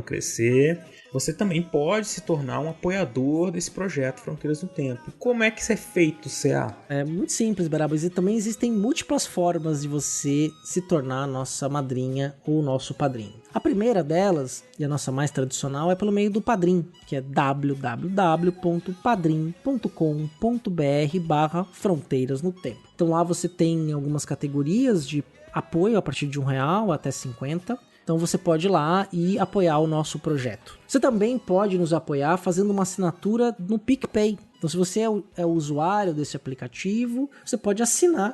crescer, você também pode se tornar um apoiador desse projeto Fronteiras no Tempo. Como é que isso é feito, CA? É muito simples, Beraba. E também existem múltiplas formas de você se tornar nossa madrinha ou nosso padrinho. A primeira delas, e a nossa mais tradicional, é pelo meio do Padrim, que é www.padrim.com.br/Fronteiras no Tempo. Então lá você tem algumas categorias de apoio a partir de R$1 até 50. Então você pode ir lá e apoiar o nosso projeto. Você também pode nos apoiar fazendo uma assinatura no PicPay. Então se você é o usuário desse aplicativo, você pode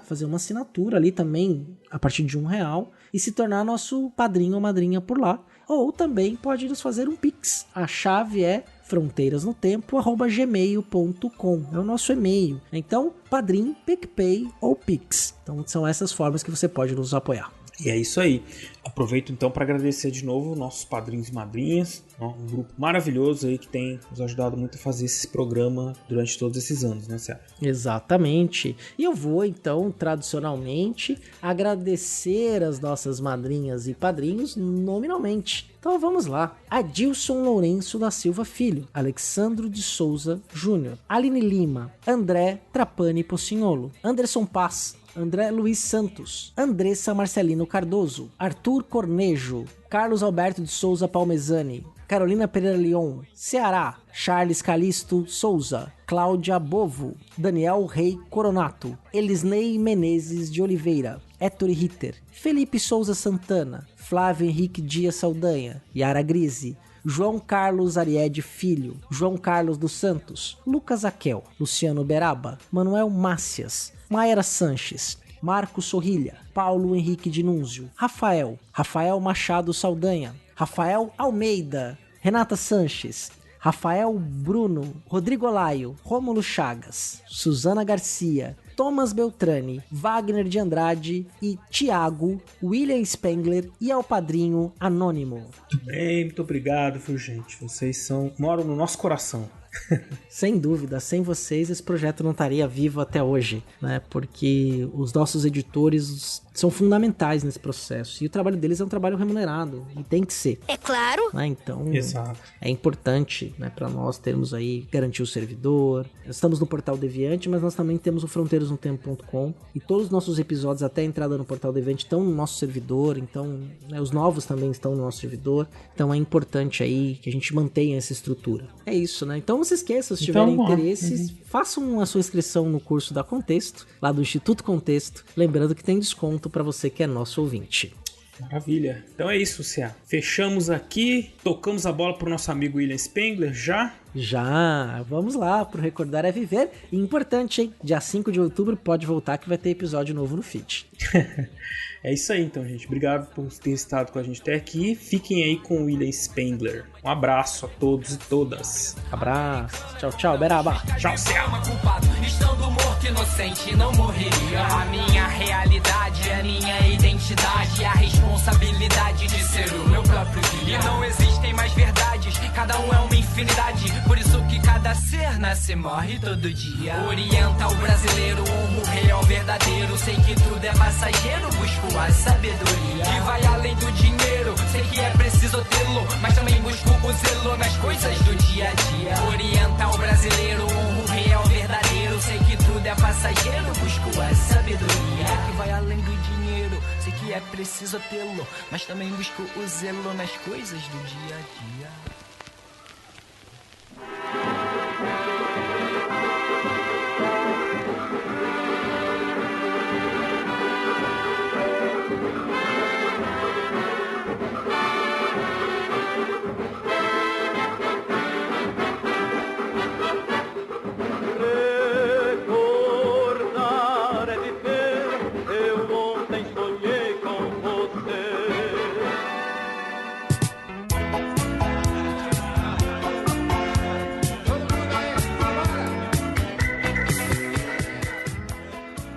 fazer uma assinatura ali também a partir de R$1 e se tornar nosso padrinho ou madrinha por lá. Ou também pode nos fazer um Pix. A chave é fronteirasnotempo@gmail.com. É o nosso e-mail. Então, Padrim, PicPay ou Pix. Então, são essas formas que você pode nos apoiar. E é isso aí. Aproveito então para agradecer de novo nossos padrinhos e madrinhas, um grupo maravilhoso aí que tem nos ajudado muito a fazer esse programa durante todos esses anos, né, Cé? Exatamente. E eu vou então, tradicionalmente, agradecer as nossas madrinhas e padrinhos nominalmente. Então vamos lá. Adilson Lourenço da Silva Filho, Alexandro de Souza Júnior, Aline Lima, André Trapani Pocinholo, Anderson Paz, André Luiz Santos, Andressa Marcelino Cardoso, Arthur Cornejo, Carlos Alberto de Souza Palmezani, Carolina Pereira Leon, Ceará, Charles Calisto Souza, Cláudia Bovo, Daniel Rei Coronato, Elisnei Menezes de Oliveira, Héctor Ritter, Felipe Souza Santana, Flávio Henrique Dias Saldanha, Yara Grise, João Carlos Ariede Filho, João Carlos dos Santos, Lucas Aquel, Luciano Beraba, Manuel Mácias, Mayra Sanches, Marcos Sorrilha, Paulo Henrique Dinúnzio, Rafael Machado Saldanha, Rafael Almeida, Renata Sanches, Rafael Bruno, Rodrigo Olaio, Rômulo Chagas, Suzana Garcia, Thomas Beltrani, Wagner de Andrade e Thiago, William Spengler e ao padrinho Anônimo. Muito bem, muito obrigado, viu, gente? Vocês moram no nosso coração. Sem dúvida, sem vocês esse projeto não estaria vivo até hoje, né? Porque os nossos editores são fundamentais nesse processo e o trabalho deles é um trabalho remunerado e tem que ser. É claro. Né? Então, exato. É importante, né, para nós termos aí garantir o servidor. Estamos no Portal Deviante, mas nós também temos o fronteirasnotempo.com e todos os nossos episódios até a entrada no Portal Deviante estão no nosso servidor, então, né, os novos também estão no nosso servidor. Então é importante aí que a gente mantenha essa estrutura. É isso, né? Então não se esqueça, se tiverem interesses, façam a sua inscrição no curso da Contexto, lá do Instituto Contexto, lembrando que tem desconto para você que é nosso ouvinte. Maravilha. Então é isso, Cia. Fechamos aqui, tocamos a bola pro nosso amigo William Spengler, já? Já, vamos lá, pro Recordar é Viver. E importante, hein? Dia 5 de outubro pode voltar que vai ter episódio novo no feed. É isso aí então, gente. Obrigado por ter estado com a gente até aqui. Fiquem aí com o William Spengler. Um abraço a todos e todas. Abraço. Tchau, tchau, Beraba. Tchau, Selma. Estando morto, inocente, não morreria. A minha realidade, a minha identidade, a responsabilidade de ser o meu próprio guia. E não existem mais verdades, cada um é uma infinidade. Por isso que cada ser nasce e morre todo dia. Orienta o brasileiro, honra o real verdadeiro. Sei que tudo é passageiro, busco a sabedoria que vai além do dinheiro. Sei que é preciso tê-lo, mas também busco o zelo nas coisas do dia a dia. Orienta o brasileiro, honra o real verdadeiro. Sei que tudo é passageiro, busco a sabedoria que vai além do dinheiro. Sei que é preciso tê-lo, mas também busco o zelo nas coisas do dia a dia.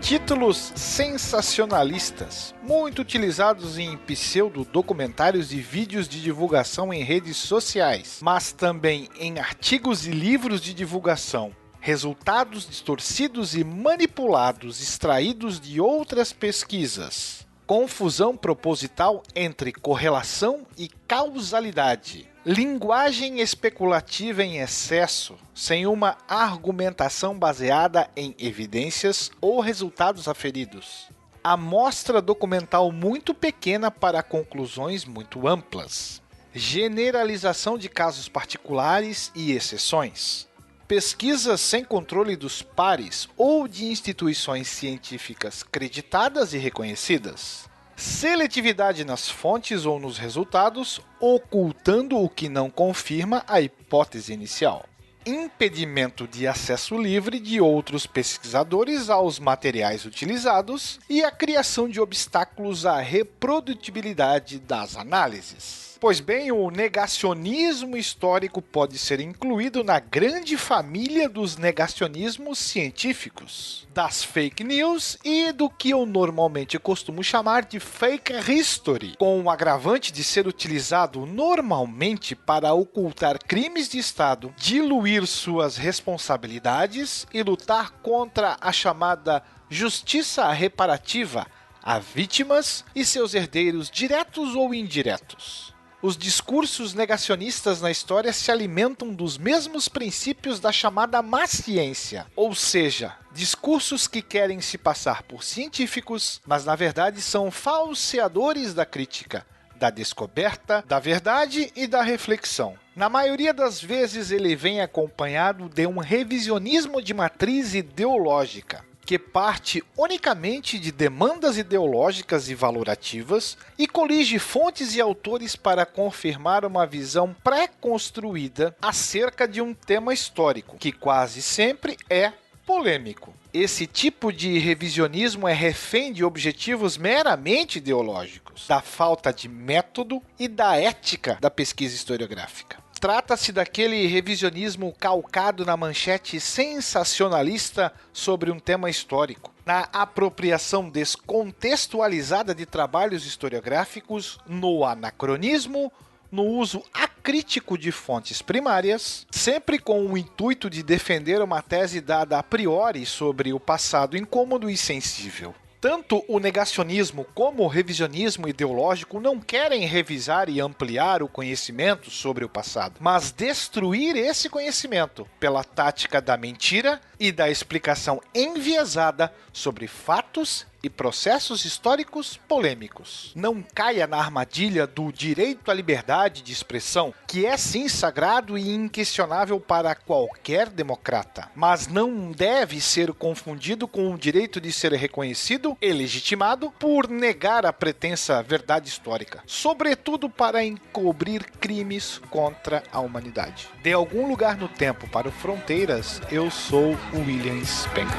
Títulos sensacionalistas, muito utilizados em pseudo-documentários e vídeos de divulgação em redes sociais, mas também em artigos e livros de divulgação. Resultados distorcidos e manipulados extraídos de outras pesquisas. Confusão proposital entre correlação e causalidade. Linguagem especulativa em excesso, sem uma argumentação baseada em evidências ou resultados aferidos. Amostra documental muito pequena para conclusões muito amplas. Generalização de casos particulares e exceções. Pesquisas sem controle dos pares ou de instituições científicas creditadas e reconhecidas. Seletividade nas fontes ou nos resultados, ocultando o que não confirma a hipótese inicial. Impedimento de acesso livre de outros pesquisadores aos materiais utilizados e a criação de obstáculos à reprodutibilidade das análises. Pois bem, o negacionismo histórico pode ser incluído na grande família dos negacionismos científicos, das fake news e do que eu normalmente costumo chamar de fake history, com o agravante de ser utilizado normalmente para ocultar crimes de Estado, diluir suas responsabilidades e lutar contra a chamada justiça reparativa a vítimas e seus herdeiros diretos ou indiretos. Os discursos negacionistas na história se alimentam dos mesmos princípios da chamada má ciência, ou seja, discursos que querem se passar por científicos, mas na verdade são falseadores da crítica, da descoberta, da verdade e da reflexão. Na maioria das vezes ele vem acompanhado de um revisionismo de matriz ideológica. que parte unicamente de demandas ideológicas e valorativas e colige fontes e autores para confirmar uma visão pré-construída acerca de um tema histórico, que quase sempre é polêmico. Esse tipo de revisionismo é refém de objetivos meramente ideológicos, da falta de método e da ética da pesquisa historiográfica. Trata-se daquele revisionismo calcado na manchete sensacionalista sobre um tema histórico, na apropriação descontextualizada de trabalhos historiográficos, no anacronismo, no uso acrítico de fontes primárias, sempre com o intuito de defender uma tese dada a priori sobre o passado incômodo e sensível. Tanto o negacionismo como o revisionismo ideológico não querem revisar e ampliar o conhecimento sobre o passado, mas destruir esse conhecimento pela tática da mentira e da explicação enviesada sobre fatos e processos históricos polêmicos. Não caia na armadilha do direito à liberdade de expressão, que é sim sagrado e inquestionável para qualquer democrata, mas não deve ser confundido com o direito de ser reconhecido e legitimado por negar a pretensa verdade histórica, sobretudo para encobrir crimes contra a humanidade. De algum lugar no tempo para o Fronteiras, eu sou o William Spengler.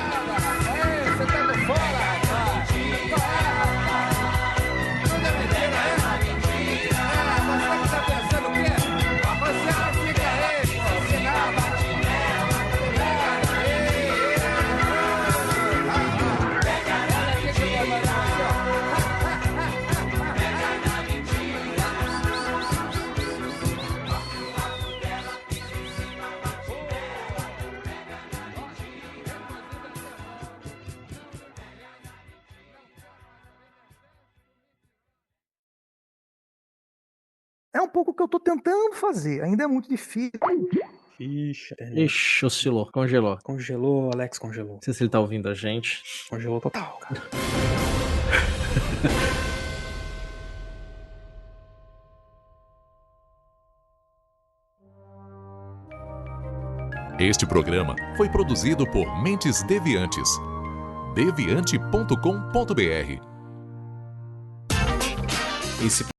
Você tá no fora! É um pouco o que eu tô tentando fazer, ainda é muito difícil. Ixi, oscilou, congelou. Congelou, Alex congelou. Não sei se ele tá ouvindo a gente. Congelou total, cara. Este programa foi produzido por Mentes Deviantes. deviante.com.br. Esse